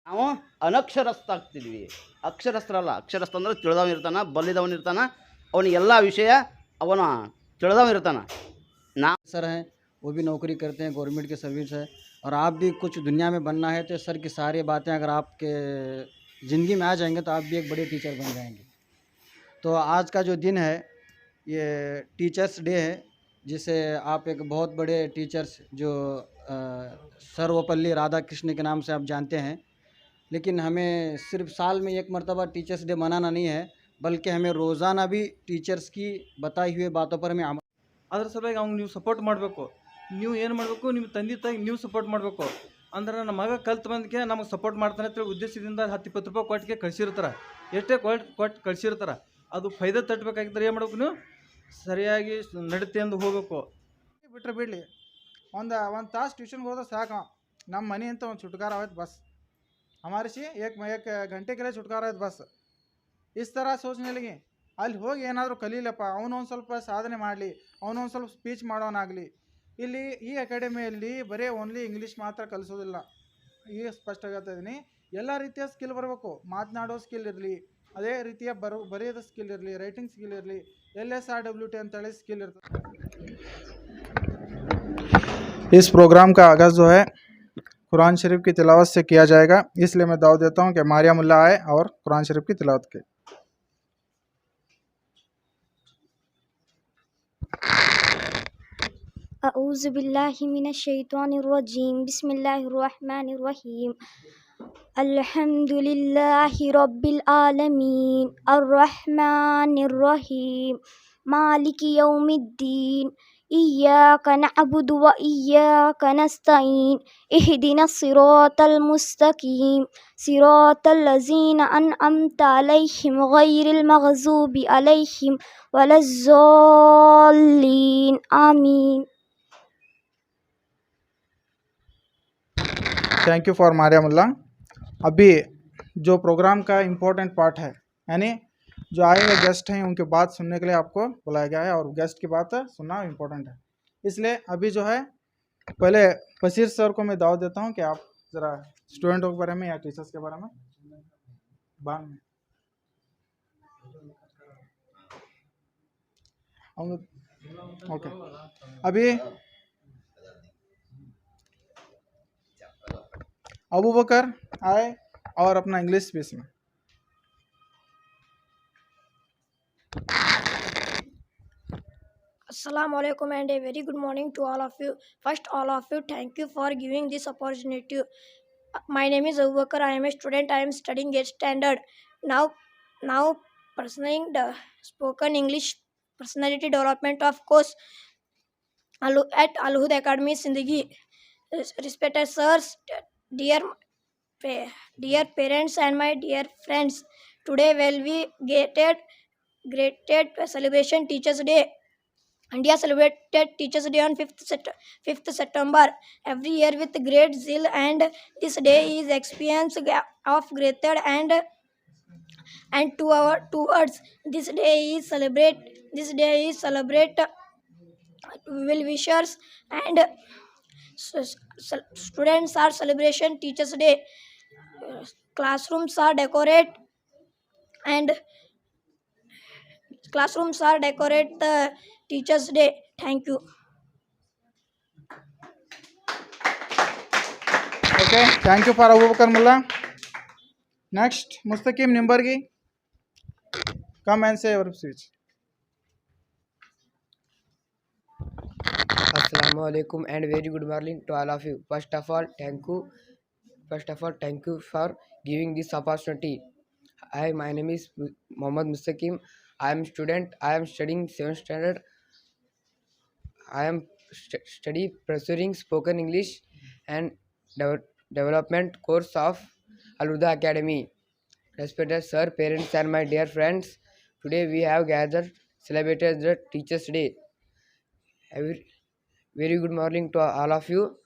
ನಾವು ಅನಕ್ಷರಸ್ಥಾಗ್ತಿದ್ವಿ. ಅಕ್ಷರಸ್ಥರಲ್ಲ, ಅಕ್ಷರಸ್ಥ ಅಂದರೆ ತಿಳಿದವನಿರ್ತಾನೆ, ಬಲ್ಲಿದವನಿರ್ತಾನೆ, ಅವನಿಗೆಲ್ಲ ವಿಷಯ ಅವನ ತಿಳಿದವನಿರ್ತಾನೆ. सर हैं, वो भी नौकरी करते हैं, गवर्नमेंट की सर्विस है। और आप भी कुछ दुनिया में बनना है तो सर की सारी बातें अगर आपके ज़िंदगी में आ जाएंगे तो आप भी एक बड़े टीचर बन जाएंगे। तो आज का जो दिन है ये टीचर्स डे है, जिसे आप एक बहुत बड़े टीचर्स जो सर्वपल्ली राधाकृष्ण के नाम से आप जानते हैं। लेकिन हमें सिर्फ साल में एक मरतबा टीचर्स डे मनाना नहीं है, बल्कि हमें रोज़ाना भी टीचर्स की बताई हुई बातों पर हमें ಅದ್ರ ಸಲುವಾಗಿ ಅವ್ನು ನೀವು ಸಪೋರ್ಟ್ ಮಾಡಬೇಕು. ನೀವು ಏನು ಮಾಡಬೇಕು, ನಿಮ್ಮ ತಂದೆ ತಾಯಿಗೆ ನೀವು ಸಪೋರ್ಟ್ ಮಾಡಬೇಕು. ಅಂದ್ರೆ ನನ್ನ ಮಗ ಕಲ್ತು ಬಂದಕ್ಕೆ ನಮಗೆ ಸಪೋರ್ಟ್ ಮಾಡ್ತಾನೆ ಅಂತೇಳಿ ಉದ್ದೇಶದಿಂದ 10-20 ರೂಪಾಯಿ ಕೊಟ್ಟಿಗೆ ಕಳಿಸಿರ್ತಾರೆ. ಎಷ್ಟೇ ಕೊಟ್ಟು ಕಳಿಸಿರ್ತಾರೆ, ಅದು ಫೈದಾ ತಟ್ಟಬೇಕಾಗಿದ್ದರೆ ಏನು ಮಾಡ್ಬೇಕು, ನೀವು ಸರಿಯಾಗಿ ನಡತೆ ಎಂದು ಹೋಗಬೇಕು. ಬಿಟ್ಟರೆ ಬಿಡಲಿ, ಒಂದು ತಾಸು ಟ್ಯೂಷನ್ಗೆ ಹೋದ್ರೆ ಸಾಕು, ನಮ್ಮ ಮನೆ ಅಂತ ಒಂದು छुटकारा ಆಯ್ತು बस. हमारे से एक घंटे के लिए छुटकारा ಆಯ್ತು बस. इस तरह सोचने लगी. ಅಲ್ಲಿ ಹೋಗಿ ಏನಾದರೂ ಕಲೀಲಪ್ಪ, ಅವನೊಂದು ಸ್ವಲ್ಪ ಸಾಧನೆ ಮಾಡಲಿ, ಅವನೊಂದು ಸ್ವಲ್ಪ ಸ್ಪೀಚ್ ಮಾಡೋನಾಗಲಿ. ಇಲ್ಲಿ ಈ ಅಕಾಡೆಮಿಯಲ್ಲಿ ಬರೀ ಓನ್ಲಿ ಇಂಗ್ಲೀಷ್ ಮಾತ್ರ ಕಲಿಸೋದಿಲ್ಲ. ಈಗ ಸ್ಪಷ್ಟ ಹೇಳ್ತಾ ಇದ್ದೀನಿ, ಎಲ್ಲ ರೀತಿಯ ಸ್ಕಿಲ್ ಬರಬೇಕು. ಮಾತನಾಡೋ ಸ್ಕಿಲ್ ಇರಲಿ, ಅದೇ ರೀತಿಯ ಬರೆಯೋದು ಸ್ಕಿಲ್ ಇರಲಿ, ರೈಟಿಂಗ್ ಸ್ಕಿಲ್ ಇರಲಿ, LSRWT ಅಂತೇಳಿ स्किल ಇರ್ತದೆ. इस प्रोग्राम का आगाज़ जो है कुरान शरीफ की तिलावत से किया जाएगा, इसलिए मैं दावत देता हूँ कि मारिया मुल्ला आए और कुरान शरीफ की तिलावत के. अऊज़ु बिल्लाहि मिनश शैतानिर रजीम, बिस्मिल्लाहिर रहमानिर रहीम. अल्हम्दुलिल्लाहि रब्बिल आलमीन, अर्रहमानिर रहीम, मालिकि यौमिद्दीन, इय्याका नअबुदु व इय्याका नस्तईन, इहदिनस सिरातल मुस्तकीम, सिरातल लज़ीना अनअमता अलैहिम गैरिल मग़ज़ूबि अलैहिम वलज़्ज़ाल्लीन, आमीन. थैंक यू फॉर मारिया मुल्ला. अभी जो प्रोग्राम का इम्पोर्टेंट पार्ट है, यानी जो आए हुए गेस्ट हैं उनकी बात सुनने के लिए आपको बुलाया गया है, और गेस्ट की बात सुनना इम्पोर्टेंट है. इसलिए अभी जो है पहले बशीर सर को मैं दावत देता हूं कि आप ज़रा स्टूडेंटों के बारे में या टीचर्स के बारे में बाद में ओके. अभी अबू बकर आए और अपना इंग्लिश स्पीच में. Assalamu alaikum and a very good morning to all of you. First, all of you, thank you for giving this opportunity. My name is Abu Bakar. I am a student. I am studying 8th standard. Now pursuing the spoken English personality development of course at Al-Hud Academy, Sindagi. Respected sirs, dear parents and my dear friends, today will be greated celebration Teachers Day. India celebrated Teachers Day on 5th September every year with great zeal, and this day is experience of gratitude and towards this day is celebrate well wishers and students are celebration Teachers Day. Classrooms are decorate the Teachers Day. Thank you. Okay, thank you for Abu Bakar Mullah. Next, Mustaqim Nimbargi, come and say your speech. Assalamu alaikum and very good morning to all of you. First of all, thank you for giving this opportunity. My name is Mohammad Mustaqim. I am student. I am studying 7th standard. I am pursuing spoken English and development course of Al-Huda Academy. Respected sir, parents and my dear friends, today we have gathered celebrated the Teachers Day. Very good morning to all of you.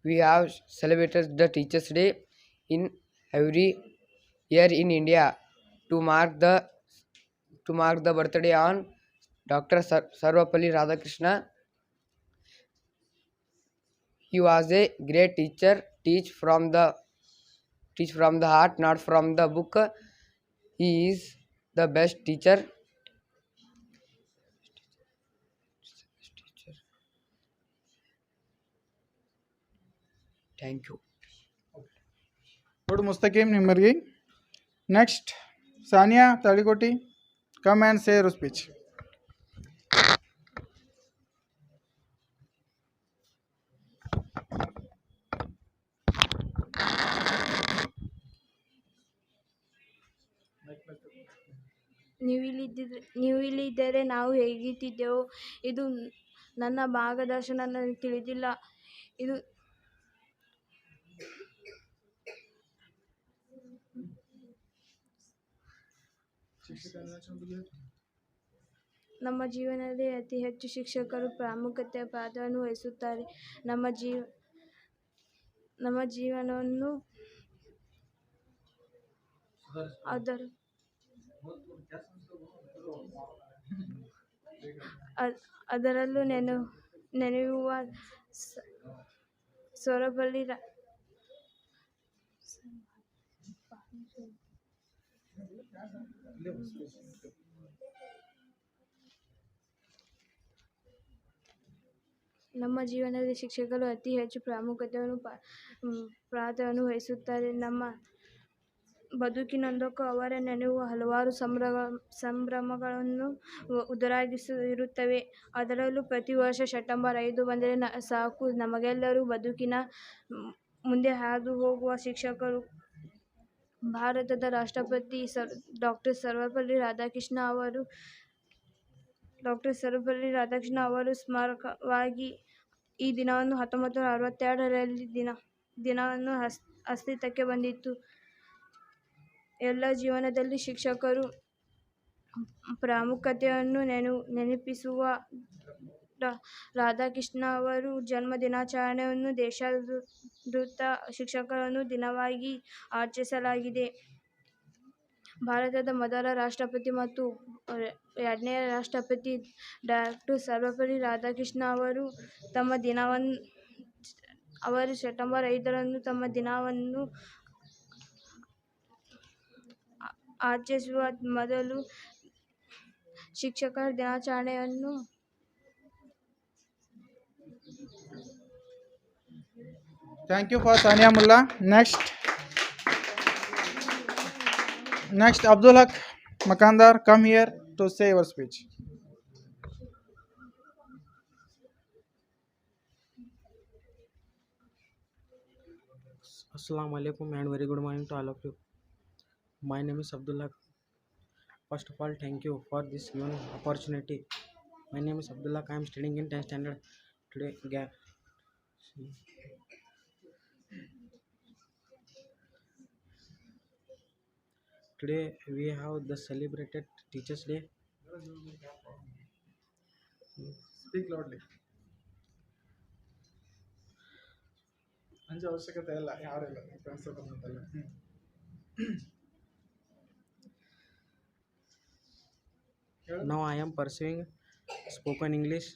We have celebrated the Teachers Day in every year in India to mark the birthday on Dr. Sarvapalli Radhakrishna. He was a great teacher teach from the heart, not from the book. He is the best teacher. Thank you. Good Mustaqim Nimargi. Next, Sania Talikoti, come and say your speech. ನೀವಿಲ್ಲಿದ್ದರೆ ನಾವು ಹೇಗಿತ್ತಿದ್ದೆವು. ಇದು ನನ್ನ ಮಾರ್ಗದರ್ಶನ ನನಗೆ ತಿಳಿದಿಲ್ಲ. ಇದು ನಮ್ಮ ಜೀವನದಲ್ಲಿ ಅತಿ ಹೆಚ್ಚು ಶಿಕ್ಷಕರು ಪ್ರಾಮುಖ್ಯತೆ ಪಾತ್ರವನ್ನು ವಹಿಸುತ್ತಾರೆ. ನಮ್ಮ ಜೀವನವನ್ನು ಅದರಲ್ಲೂ ನೆನೆಯುವ ಸೊರಬಲ್ಲಿ ನಮ್ಮ ಜೀವನದಲ್ಲಿ ಶಿಕ್ಷಕರು ಅತಿ ಹೆಚ್ಚು ಪಾತ್ರವನ್ನು ವಹಿಸುತ್ತಾರೆ. ನಮ್ಮ ಬದುಕಿನೊಂದಕ್ಕೂ ಅವರ ನೆನೆಯುವ ಹಲವಾರು ಸಂಭ್ರಮಗಳನ್ನು ಉದುರಾಗಿಸಿರುತ್ತವೆ. ಅದರಲ್ಲೂ ಪ್ರತಿ ವರ್ಷ ಸೆಪ್ಟೆಂಬರ್ 5 ಬಂದರೆ ಸಾಕು, ನಮಗೆಲ್ಲರೂ ಬದುಕಿನ ಮುಂದೆ ಹಾದು ಹೋಗುವ ಶಿಕ್ಷಕರು. ಭಾರತದ ರಾಷ್ಟ್ರಪತಿ ಡಾಕ್ಟರ್ ಸರ್ವಪಲ್ಲಿ ರಾಧಾಕೃಷ್ಣ ಅವರು ಸ್ಮಾರಕವಾಗಿ ಈ ದಿನವನ್ನು 1962ರಲ್ಲಿ ದಿನವನ್ನು ಅಸ್ತಿತ್ವಕ್ಕೆ ಬಂದಿತು. ಎಲ್ಲ ಜೀವನದಲ್ಲಿ ಶಿಕ್ಷಕರು ಪ್ರಾಮುಖ್ಯತೆಯನ್ನು ನೆನಪಿಸುವ ರಾಧಾಕೃಷ್ಣ ಅವರ ಜನ್ಮ ದಿನಾಚರಣೆಯನ್ನು ದೇಶಾದ್ಯಂತ ಶಿಕ್ಷಕರ ದಿನವಾಗಿ ಆಚರಿಸಲಾಗಿದೆ. ಭಾರತದ ಮೊದಲ ರಾಷ್ಟ್ರಪತಿ ಮತ್ತು ಎರಡನೆಯ ರಾಷ್ಟ್ರಪತಿ ಡಾಕ್ಟರ್ ಸರ್ವಪಲ್ಲಿ ರಾಧಾಕೃಷ್ಣ ಅವರು ಸೆಪ್ಟೆಂಬರ್ 5ರಂದು ತಮ್ಮ ದಿನವನ್ನು ಆಚರಿಸುವ ಮೊದಲು ಶಿಕ್ಷಕರ ದಿನಾಚರಣೆಯನ್ನು Thank you for Sania Mullah. Next, Abdul Haq Makandar, come here to say your speech. Assalamu alaikum and very good morning to all of you. My name is Abdullah. First of all, thank you for this given opportunity. My name is Abdullah. I am studying in 10th standard. Today we have the celebrated Teachers Day. Speak loudly. ಅಂಜ ಅವಶ್ಯಕತೆ ಇಲ್ಲ, ಯಾರಿಲ್ಲ, friends ಬಂದಂತಲ್ಲ. Now I am pursuing spoken English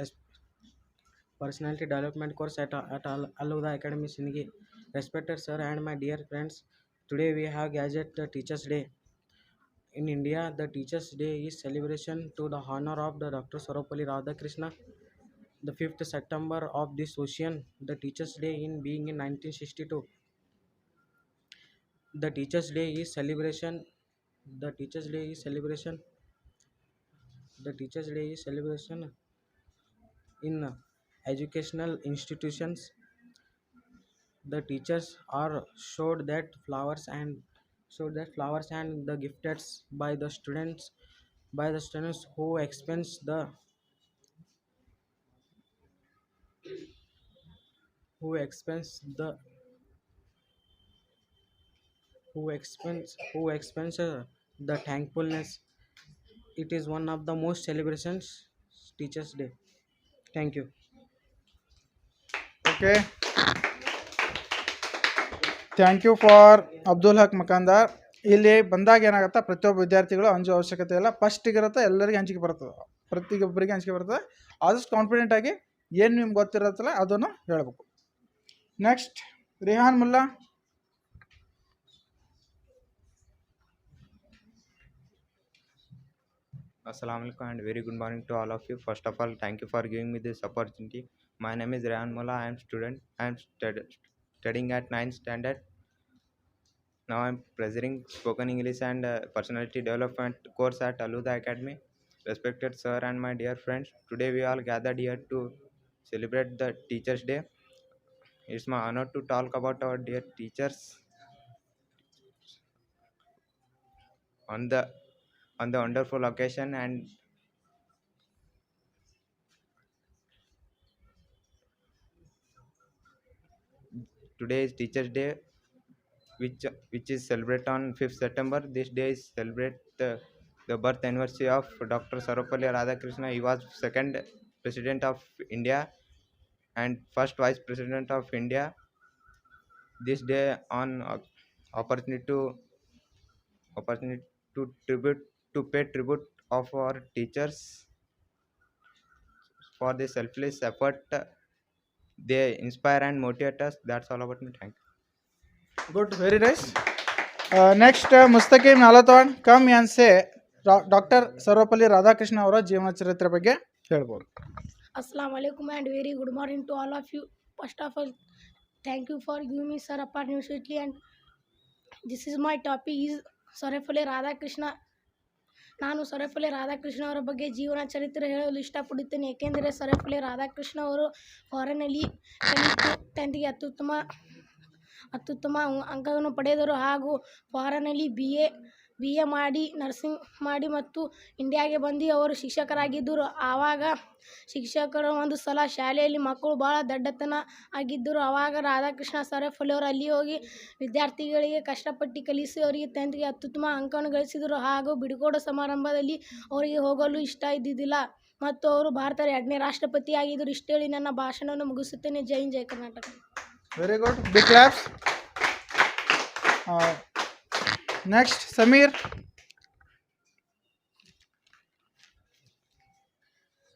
as personality development course at Al-Huda Academy, Sindhi. Respected sir and my dear friends, today we have gathered the Teachers Day. In India, the Teachers Day is celebration to the honor of the Dr. Sarvapalli Radhakrishna. The 5th September of this ocean, the Teachers Day in being in 1962. The Teachers Day is celebration. The Teachers Day is celebration. The Teachers Day is celebration in educational institutions. The teachers are showed that flowers and the gifted by the students who expense the the thankfulness. It is one of the most celebrations Teachers Day. Thank you. Okay. Thank you for Abdul Haq Makandar. ಇಲ್ಲಿ ಬಂದಾಗ ಏನಾಗುತ್ತೆ, ಪ್ರತಿಯೊಬ್ಬ ವಿದ್ಯಾರ್ಥಿಗಳು ಅಂಜೋ ಅವಶ್ಯಕತೆ ಇಲ್ಲ. ಫಸ್ಟಿಗಿರುತ್ತೆ, ಎಲ್ಲರಿಗೆ ಹಂಚಿಕೆ ಬರ್ತದೆ, ಪ್ರತಿಯೊಬ್ಬರಿಗೆ ಹಂಚಿಕೆ ಬರ್ತದೆ. ಆದಷ್ಟು ಕಾನ್ಫಿಡೆಂಟ್ ಆಗಿ ಏನು ನಿಮ್ಗೆ ಗೊತ್ತಿರತ್ತಲ್ಲ ಅದನ್ನು ಹೇಳಬೇಕು. Next Rehan Mulla. Assalamu alaikum and very good morning to all of you. First of all, thank you for giving me this opportunity. My name is Rayan Mola. I am student. I am studying at 9th standard. Now I am presenting spoken English and personality development course at Aluda Academy. Respected sir and my dear friends, today we all gathered here to celebrate the Teachers' Day. It's my honor to talk about our dear teachers on the wonderful occasion. And today is Teachers' Day, which is celebrated on 5th September. This day is celebrate the birth anniversary of Dr. Sarvepalli Radhakrishna. He was second president of India and first vice president of India. This day on opportunity to pay tribute of our teachers for the selfless effort. They inspire and motivate us. That's all about me. Thank you. Good, very nice. Next, Mustaqim Nalatwan, come and say Dr. Sarvepalli Radhakrishna ಅವರ ಜೀವನ ಚರಿತ್ರೆ ಬಗ್ಗೆ ಹೇಳ್ಬೋದು. Assalamu alaikum and very good morning to all of you. First of all, thank you for giving me sir opportunity, and this is my topic is Sarvepalli Radhakrishna. ನಾನು ಸರ್ವಪಲ್ಲಿ ರಾಧಾಕೃಷ್ಣ ಅವರ ಬಗ್ಗೆ ಜೀವನ ಚರಿತ್ರೆ ಹೇಳಲು ಇಷ್ಟಪಡುತ್ತೇನೆ. ಏಕೆಂದರೆ ಸರ್ವಪಲ್ಲಿ ರಾಧಾಕೃಷ್ಣ ಅವರು ಫಾರಿನಲ್ಲಿ ಕಲಿತು 10th ಅತ್ಯುತ್ತಮ ಅಂಕಗಳನ್ನು ಪಡೆದರು ಹಾಗೂ ಫಾರಿನಲ್ಲಿ ಬಿ ಎ ಮಾಡಿ ನರ್ಸಿಂಗ್ ಮಾಡಿ ಮತ್ತು ಇಂಡಿಯಾಗೆ ಬಂದು ಅವರು ಶಿಕ್ಷಕರಾಗಿದ್ದರು. ಆವಾಗ ಶಿಕ್ಷಕರ ಒಂದು ಸಲ ಶಾಲೆಯಲ್ಲಿ ಮಕ್ಕಳು ಭಾಳ ದಡ್ಡತನ ಆಗಿದ್ದರು. ಆವಾಗ ರಾಧಾಕೃಷ್ಣ ಸರ್ವಪಲ್ಲಿ ಅವರು ಅಲ್ಲಿ ಹೋಗಿ ವಿದ್ಯಾರ್ಥಿಗಳಿಗೆ ಕಷ್ಟಪಟ್ಟು ಕಲಿಸಿ ಅವರಿಗೆ 10th ಅತ್ಯುತ್ತಮ ಅಂಕವನ್ನು ಗಳಿಸಿದರು. ಹಾಗೂ ಬಿಡುಗಡೆ ಸಮಾರಂಭದಲ್ಲಿ ಅವರಿಗೆ ಹೋಗಲು ಇಷ್ಟ ಇದ್ದಿದ್ದಿಲ್ಲ ಮತ್ತು ಅವರು ಭಾರತದ 2ನೇ ರಾಷ್ಟ್ರಪತಿ ಆಗಿದ್ದರು. ಇಷ್ಟು ಹೇಳಿ ನನ್ನ ಭಾಷಣವನ್ನು ಮುಗಿಸುತ್ತೇನೆ. ಜೈ ಹಿಂದ್, ಜೈ Karnataka. Very good, big claps. Next, Samir.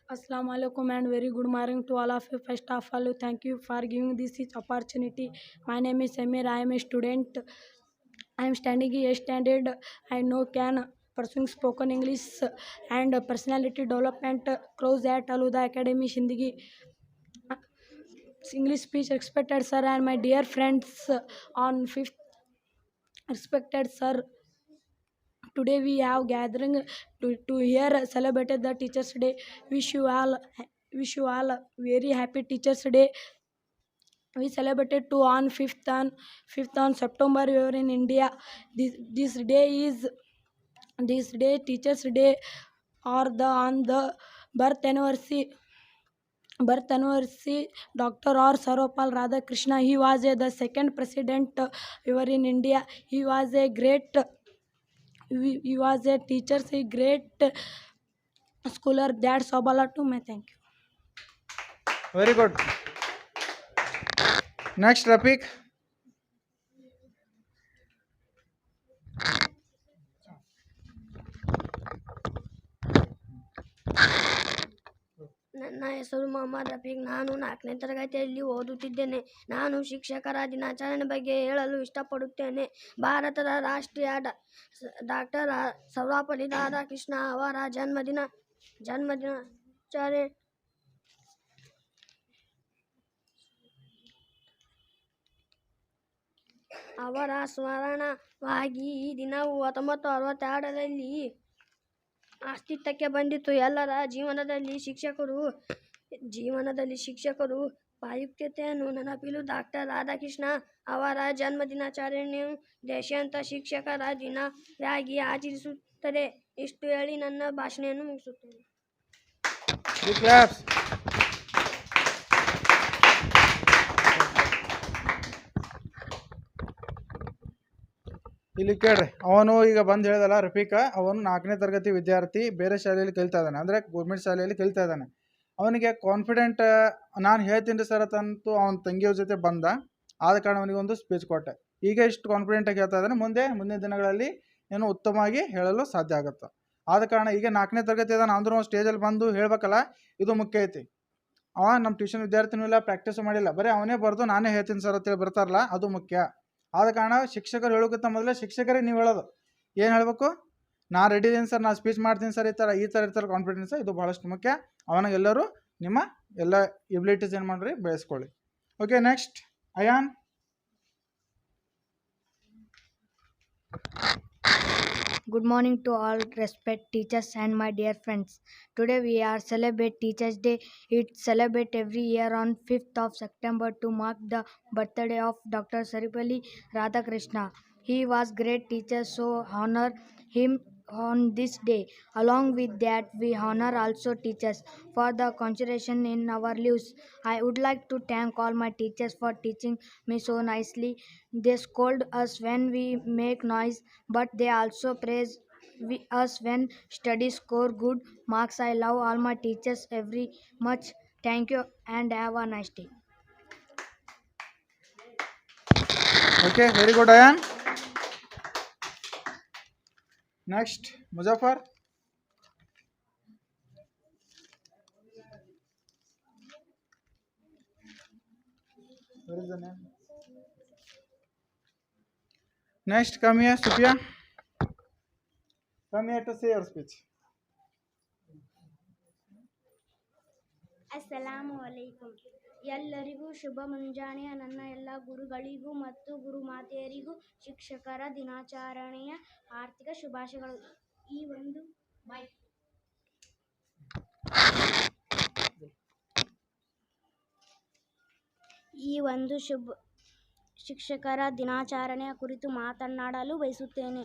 Assalamu alaikum and very good morning to all of you. First of all, thank you for giving this opportunity. My name is Samir. I am a student. I am studying 8th standard. I know can pursuing spoken English and personality development course at Aluda Academy, Shindigi. English speech, respected sir and my dear friends on 5th. Respected sir, today we have gathering to hear celebrated the Teachers' Day. Wish you all very happy Teachers' Day. We celebrated to on 5th on September we were in India. This day Teachers' Day or on the birth anniversary Dr. R. Sarvepalli Radhakrishna. He was the second president we were in India. He was a teacher, a great scholar. That's all to me. Thank you. Very good. Next, Rafiq. ನನ್ನ ಹೆಸರು ಮೊಹಮ್ಮದ್ ರಫೀಕ್. ನಾನು 4ನೇ ತರಗತಿಯಲ್ಲಿ ಓದುತ್ತಿದ್ದೇನೆ. ನಾನು ಶಿಕ್ಷಕರ ದಿನಾಚರಣೆ ಬಗ್ಗೆ ಹೇಳಲು ಇಷ್ಟಪಡುತ್ತೇನೆ. ಭಾರತದ ರಾಷ್ಟ್ರೀಯ ಡಾಕ್ಟರ್ ಸರ್ವಪಲ್ಲಿ ರಾಧಾಕೃಷ್ಣ ಅವರ ಜನ್ಮದಿನಾಚರಣೆ ಅವರ ಸ್ಮರಣವಾಗಿ ಈ ದಿನವು 1962ರಲ್ಲಿ ಅಸ್ತಿತ್ವಕ್ಕೆ ಬಂದಿತು. ಎಲ್ಲರ ಜೀವನದಲ್ಲಿ ಶಿಕ್ಷಕರು ಉಪಯುಕ್ತತೆಯನ್ನು ನೆನಪಿಸಲು ಡಾಕ್ಟರ್ ರಾಧಾಕೃಷ್ಣ ಅವರ ಜನ್ಮದಿನಾಚರಣೆಯು ದೇಶಾದ್ಯಂತ ಶಿಕ್ಷಕರ ದಿನವಾಗಿ ಆಚರಿಸುತ್ತದೆ. ಇಷ್ಟು ಹೇಳಿ ನನ್ನ ಭಾಷಣವನ್ನು ಮುಗಿಸುತ್ತೇನೆ. ಇಲ್ಲಿ ಕೇಳ್ರಿ, ಅವನು ಈಗ ಬಂದು ಹೇಳ್ದಲ್ಲ ರಫೀಕ, ಅವನು 4ನೇ ತರಗತಿ ವಿದ್ಯಾರ್ಥಿ, ಬೇರೆ ಶಾಲೆಯಲ್ಲಿ ಕಲಿತಾ ಇದ್ದಾನೆ, ಅಂದರೆ ಗೌರ್ಮೆಂಟ್ ಶಾಲೆಯಲ್ಲಿ ಕಲಿತಾ ಇದ್ದಾನೆ. ಅವನಿಗೆ ಕಾನ್ಫಿಡೆಂಟ್ ನಾನು ಹೇಳ್ತೀನಿ ರೀ ಸರ್ ಅಂತಂತೂ ಅವನ ತಂಗಿಯವ್ರ ಜೊತೆ ಬಂದ. ಆದ ಕಾರಣ ಅವನಿಗೆ ಒಂದು ಸ್ಪೀಚ್ ಕೊಟ್ಟೆ. ಈಗ ಇಷ್ಟು ಕಾನ್ಫಿಡೆಂಟಾಗಿ ಹೇಳ್ತಾ ಇದ್ದಾನೆ, ಮುಂದಿನ ದಿನಗಳಲ್ಲಿ ಏನು ಉತ್ತಮವಾಗಿ ಹೇಳಲು ಸಾಧ್ಯ ಆಗುತ್ತೆ. ಆದ ಕಾರಣ ಈಗ 4ನೇ ತರಗತಿ ಅದಾನ ಅಂದ್ರೂ ಸ್ಟೇಜಲ್ಲಿ ಬಂದು ಹೇಳ್ಬೇಕಲ್ಲ, ಇದು ಮುಖ್ಯ ಐತಿ. ಅವ ನಮ್ಮ ಟ್ಯೂಷನ್ ವಿದ್ಯಾರ್ಥಿನೂ ಇಲ್ಲ, ಪ್ರಾಕ್ಟೀಸು ಮಾಡಿಲ್ಲ, ಬರೀ ಅವನೇ ಬರೆದು ನಾನೇ ಹೇಳ್ತೀನಿ ಸರ್ ಅಂತೇಳಿ ಬರ್ತಾರಲ್ಲ, ಅದು ಮುಖ್ಯ. ಆದ ಕಾರಣ ಶಿಕ್ಷಕರು ಹೇಳೋಕ್ಕಿಂತ ಮೊದಲೇ ಶಿಕ್ಷಕರಿಗೆ ನೀವು ಹೇಳೋದು ಏನು ಹೇಳಬೇಕು, ನಾನು ರೆಡಿ ಇದ್ದೀನಿ ಸರ್, ನಾನು ಸ್ಪೀಚ್ ಮಾಡ್ತೀನಿ ಸರ್, ಈ ಥರ ಇರ್ತಾರೆ ಕಾನ್ಫಿಡೆನ್ಸ್, ಇದು ಭಾಳಷ್ಟು ಮುಖ್ಯ. ಅವನಾಗ ಎಲ್ಲರೂ ನಿಮ್ಮ ಎಲ್ಲ ಎಬಿಲಿಟೀಸ್ ಏನು ಮಾಡಿರಿ ಬೆಳೆಸ್ಕೊಳ್ಳಿ. Okay, next Ayaan. Good morning to all respect teachers and my dear friends. Today we are celebrate Teachers Day. It's celebrate every year on 5th of September to mark the birthday of Dr. Sarvepalli Radhakrishna. He was great teacher, so honor him on this day. Along with that, we honor also teachers for the consideration in our lives. I would like to thank all my teachers for teaching me so nicely. They scold us when we make noise, but they also praise us when study score good marks. I love all my teachers very much. Thank you and have a nice day. Okay, very good Ayan. Next, Muzaffar. Where is the name? Next, come here, Sophia. Come here to say your speech. ಅಸ್ಸಲಾಮು ಅಲೈಕುಂ. ಎಲ್ಲರಿಗೂ ಶುಭ ಮುಂಜಾನೆಯ ನನ್ನ ಎಲ್ಲ ಗುರುಗಳಿಗೂ ಮತ್ತು ಗುರುಮಾತೆಯರಿಗೂ ಶಿಕ್ಷಕರ ದಿನಾಚರಣೆಯ ಆರ್ಥಿಕ ಶುಭಾಶಯಗಳು. ಈ ಒಂದು ಶಿಕ್ಷಕರ ದಿನಾಚರಣೆಯ ಕುರಿತು ಮಾತನಾಡಲು ಬಯಸುತ್ತೇನೆ.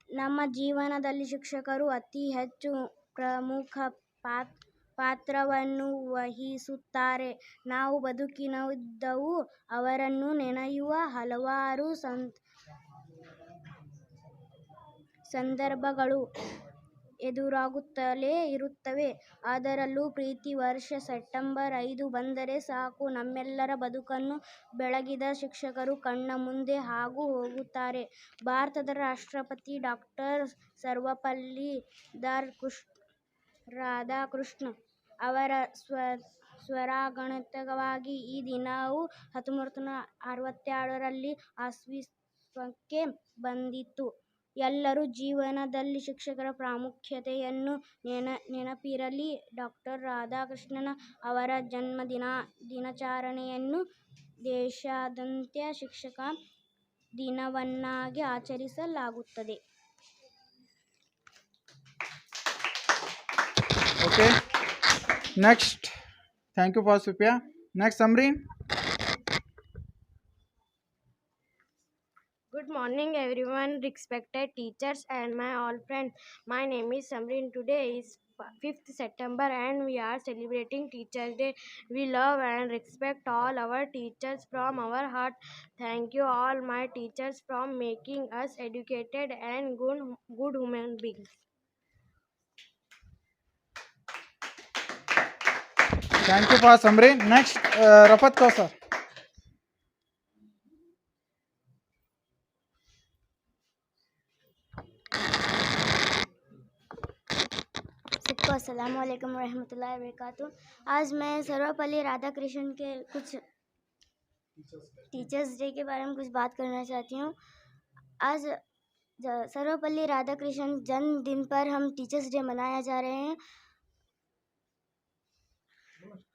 ನಮ್ಮ ಜೀವನದಲ್ಲಿ ಶಿಕ್ಷಕರು ಅತಿ ಹೆಚ್ಚು ಪ್ರಮುಖ ಪಾತ್ರವನ್ನು ವಹಿಸುತ್ತಾರೆ. ನಾವು ಬದುಕಿನುದ್ದಕ್ಕೂ ಅವರನ್ನು ನೆನೆಯುವ ಹಲವಾರು ಸಂದರ್ಭಗಳು ಎದುರಾಗುತ್ತಲೇ ಇರುತ್ತವೆ. ಅದರಲ್ಲೂ ಪ್ರತಿ ವರ್ಷ ಸೆಪ್ಟೆಂಬರ್ 5 ಬಂದರೆ ಸಾಕು, ನಮ್ಮೆಲ್ಲರ ಬದುಕನ್ನು ಬೆಳಗಿದ ಶಿಕ್ಷಕರು ಕಣ್ಣ ಮುಂದೆ ಹಾದು ಹೋಗುತ್ತಾರೆ. ಭಾರತದ ರಾಷ್ಟ್ರಪತಿ ಡಾಕ್ಟರ್ ಸರ್ವಪಲ್ಲಿ ರಾಧಾಕೃಷ್ಣ ಅವರ ಸ್ಮರಣಾರ್ಥವಾಗಿ ಈ ದಿನವು 1962ರಲ್ಲಿ ಅಸ್ತಿತ್ವಕ್ಕೆ ಬಂದಿತು. ಎಲ್ಲರ ಜೀವನದಲ್ಲಿ ಶಿಕ್ಷಕರ ಪ್ರಾಮುಖ್ಯತೆಯನ್ನು ನೆನಪಿರಲಿ. ಡಾಕ್ಟರ್ ರಾಧಾಕೃಷ್ಣನ್ ಅವರ ಜನ್ಮ ದಿನಾಚರಣೆಯನ್ನು ದೇಶಾದ್ಯಂತ ಶಿಕ್ಷಕ ದಿನವನ್ನಾಗಿ ಆಚರಿಸಲಾಗುತ್ತದೆ. Okay. Next, thank you for Sophia. Next, Samreen. Good morning everyone, respected teachers and my all friends. My name is Samreen. Today is 5th September and we are celebrating Teachers Day. We love and respect all our teachers from our heart. Thank you all my teachers for making us educated and good human beings. Thank you for Samreen. Next, Rafat Kausar. सबको अस्सलाम वालेकुम रहमतुल्लाहि वबरकातुहू। आज मैं सर्वपल्ली राधाकृष्णन के कुछ teachers day के बारे में कुछ बात करना चाहती हूँ। आज सर्वपल्ली राधाकृष्णन जन्मदिन पर हम टीचर्स डे मनाया जा रहे हैं।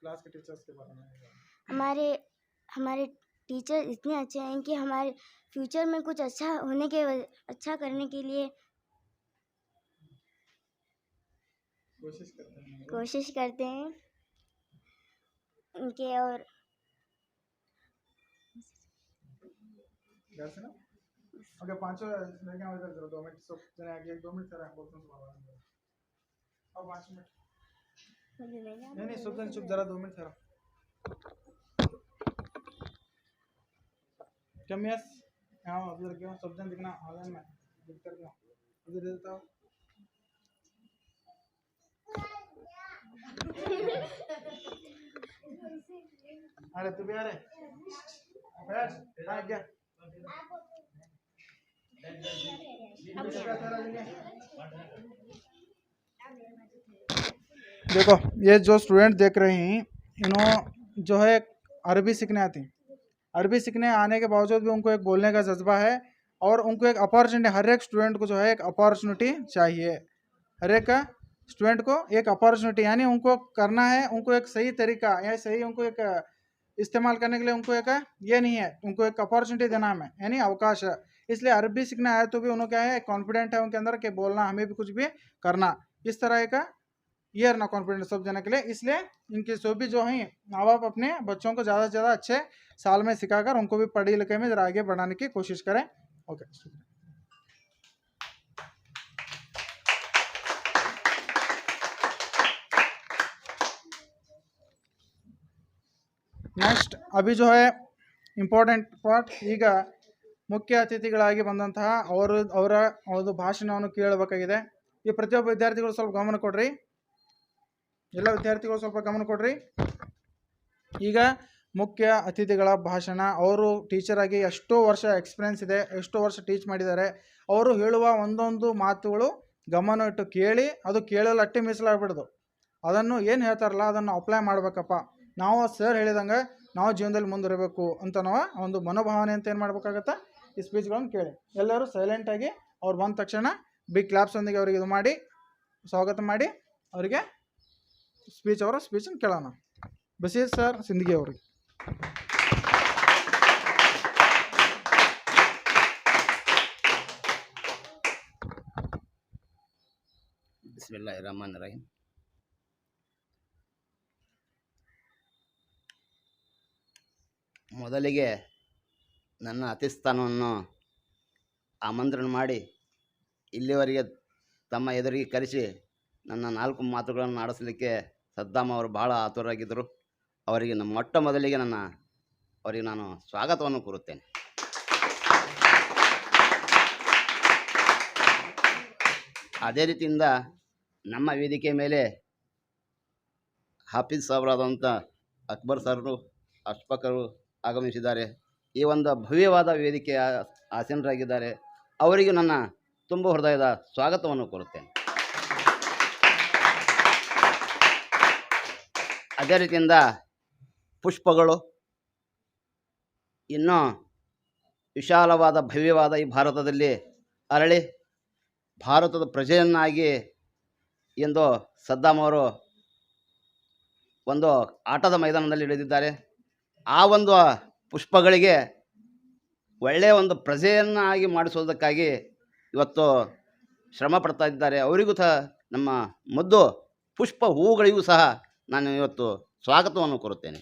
क्लास के टीचर्स के बारे में हमारे टीचर इतने अच्छे हैं कि हमारे फ्यूचर में कुछ अच्छा करने के लिए कोशिश करते हैं उनके। और ओके, पांचों लड़कियां इधर जरा 2 मिनट सब जने आगे 1-2 मिनट सर बोलते हैं अब 5 मिनट नहीं सब जन चुप जरा 2 मिनट सर। कम यस हां उधर क्यों सब जन दिखना ऑनलाइन में दिख कर क्यों उधर देता हूं। अरे तू भी आ रहे बैठ आ गया। देखो ये जो स्टूडेंट देख रहे हैं जो है अरबी सीखने आती, अरबी सीखने आने के बावजूद भी उनको एक बोलने का जज्बा है और उनको एक अपॉर्चुनिटी, हर एक स्टूडेंट को जो है एक अपॉर्चुनिटी चाहिए, हर एक स्टूडेंट को एक अपॉर्चुनिटी, यानी उनको करना है, उनको एक सही तरीका या सही उनको एक इस्तेमाल करने के लिए उनको एक ये नहीं है, उनको एक अपॉर्चुनिटी देना है, यानी अवकाश है। इसलिए अरबी सीखना आया तो भी उन्होंने क्या है, कॉन्फिडेंट है उनके अंदर कि बोलना, हमें भी कुछ भी करना, इस तरह का ये ना कॉन्फिडेंस सब जने के लिए। इसलिए इनके जो भी जो हैं माँ बाप अपने बच्चों को ज़्यादा से ज़्यादा अच्छे साल में सिखाकर उनको भी पढ़ी लिखे में ज़रा आगे बढ़ाने की कोशिश करें। ओके, ನೆಕ್ಸ್ಟ್ ಅಭಿ जो है ಇಂಪಾರ್ಟೆಂಟ್ ಪಾರ್ಟ್, ಈಗ ಮುಖ್ಯ ಅತಿಥಿಗಳಾಗಿ ಬಂದಂತಹ ಅವರ ಭಾಷಣವನ್ನು ಕೇಳಬೇಕಾಗಿದೆ. ಈ ಪ್ರತಿಯೊಬ್ಬ ವಿದ್ಯಾರ್ಥಿಗಳು ಸ್ವಲ್ಪ ಗಮನ ಕೊಡ್ರಿ, ಎಲ್ಲ ವಿದ್ಯಾರ್ಥಿಗಳು ಸ್ವಲ್ಪ ಗಮನ ಕೊಡ್ರಿ. ಈಗ ಮುಖ್ಯ ಅತಿಥಿಗಳ ಭಾಷಣ, ಅವರು ಟೀಚರ್ ಆಗಿ ಎಷ್ಟೋ ವರ್ಷ ಎಕ್ಸ್ಪೀರಿಯನ್ಸ್ ಇದೆ, ಎಷ್ಟೋ ವರ್ಷ ಟೀಚ್ ಮಾಡಿದ್ದಾರೆ. ಅವರು ಹೇಳುವ ಒಂದೊಂದು ಮಾತುಗಳು ಗಮನ ಇಟ್ಟು ಕೇಳಿ, ಅದು ಕೇಳಲು ಅಟ್ಟೆ ಮೀಸಲಾಗ್ಬಿಡ್ದು, ಅದನ್ನು ಏನು ಹೇಳ್ತಾರಲ್ಲ ಅದನ್ನು ಅಪ್ಲೈ ಮಾಡ್ಬೇಕಪ್ಪ. ನಾವು ಸರ್ ಹೇಳಿದಂಗೆ ನಾವು ಜೀವನದಲ್ಲಿ ಮುಂದುವರಿಬೇಕು ಅಂತ ನಾವು ಒಂದು ಮನೋಭಾವನೆ ಅಂತ ಏನು ಮಾಡ್ಬೇಕಾಗತ್ತೆ, ಈ ಸ್ಪೀಚ್ಗಳನ್ನು ಕೇಳಿ ಎಲ್ಲರೂ ಸೈಲೆಂಟಾಗಿ ಅವ್ರು ಬಂದ ತಕ್ಷಣ ಬಿಗ್ ಕ್ಲಾಪ್ಸೊಂದಿಗೆ ಅವ್ರಿಗೆ ಇದು ಮಾಡಿ ಸ್ವಾಗತ ಮಾಡಿ ಅವರಿಗೆ ಅವರ ಸ್ಪೀಚನ್ನು ಕೇಳೋಣ. ಬಸೀರ್ ಸರ್ ಸಿಂದಗಿ ಅವ್ರಿಗೆ. ಬಿಸ್ಮಿಲ್ಲಾಹಿರ್ರಹ್ಮಾನಿರ್ರಹೀಮ್. ಮೊದಲಿಗೆ ನನ್ನ ಅತಿಸ್ಥಾನವನ್ನು ಆಮಂತ್ರಣ ಮಾಡಿ ಇಲ್ಲಿವರೆಗೆ ತಮ್ಮ ಎದುರಿಗೆ ಕರೆಸಿ ನನ್ನ 4 ಮಾತುಗಳನ್ನು ಆಡಿಸಲಿಕ್ಕೆ ಸದ್ದಾಮ್ ಅವರು ಬಹಳ ಆತುರಾಗಿದ್ದರು. ಅವರಿಗೆ ಮೊಟ್ಟ ಮೊದಲಿಗೆ ಅವರಿಗೆ ನಾನು ಸ್ವಾಗತವನ್ನು ಕೋರುತ್ತೇನೆ. ಅದೇ ರೀತಿಯಿಂದ ನಮ್ಮ ವೇದಿಕೆ ಮೇಲೆ ಹಾಫೀಜ್ ಸಾಬ್ರಾದಂಥ ಅಕ್ಬರ್ ಸರ್ರು, ಅಶ್ಫಕರು ಆಗಮಿಸಿದ್ದಾರೆ. ಈ ಒಂದು ಭವ್ಯವಾದ ವೇದಿಕೆಯ ಆಸೀನರಾಗಿದ್ದಾರೆ. ಅವರಿಗೂ ನನ್ನ ತುಂಬ ಹೃದಯದ ಸ್ವಾಗತವನ್ನು ಕೋರುತ್ತೇನೆ. ಅದೇ ರೀತಿಯಿಂದ ಪುಷ್ಪಗಳು ಇನ್ನೂ ವಿಶಾಲವಾದ ಭವ್ಯವಾದ ಈ ಭಾರತದಲ್ಲಿ ಅರಳಿ ಭಾರತದ ಪ್ರಜೆಯನ್ನಾಗಿ ಎಂದು ಸದ್ದಾಮ್ ಅವರು ಒಂದು ಆಟದ ಮೈದಾನದಲ್ಲಿ ಇಳಿದಿದ್ದಾರೆ. ಆ ಒಂದು ಪುಷ್ಪಗಳಿಗೆ ಒಳ್ಳೆಯ ಒಂದು ಪ್ರಜೆಯನ್ನಾಗಿ ಮಾಡಿಸೋದಕ್ಕಾಗಿ ಇವತ್ತು ಶ್ರಮ ಪಡ್ತಾ ಇದ್ದಾರೆ. ಅವರಿಗೂ ಸಹ ನಮ್ಮ ಮುದ್ದು ಪುಷ್ಪ ಹೂಗಳಿಗೂ ಸಹ ನಾನು ಇವತ್ತು ಸ್ವಾಗತವನ್ನು ಕೋರುತ್ತೇನೆ.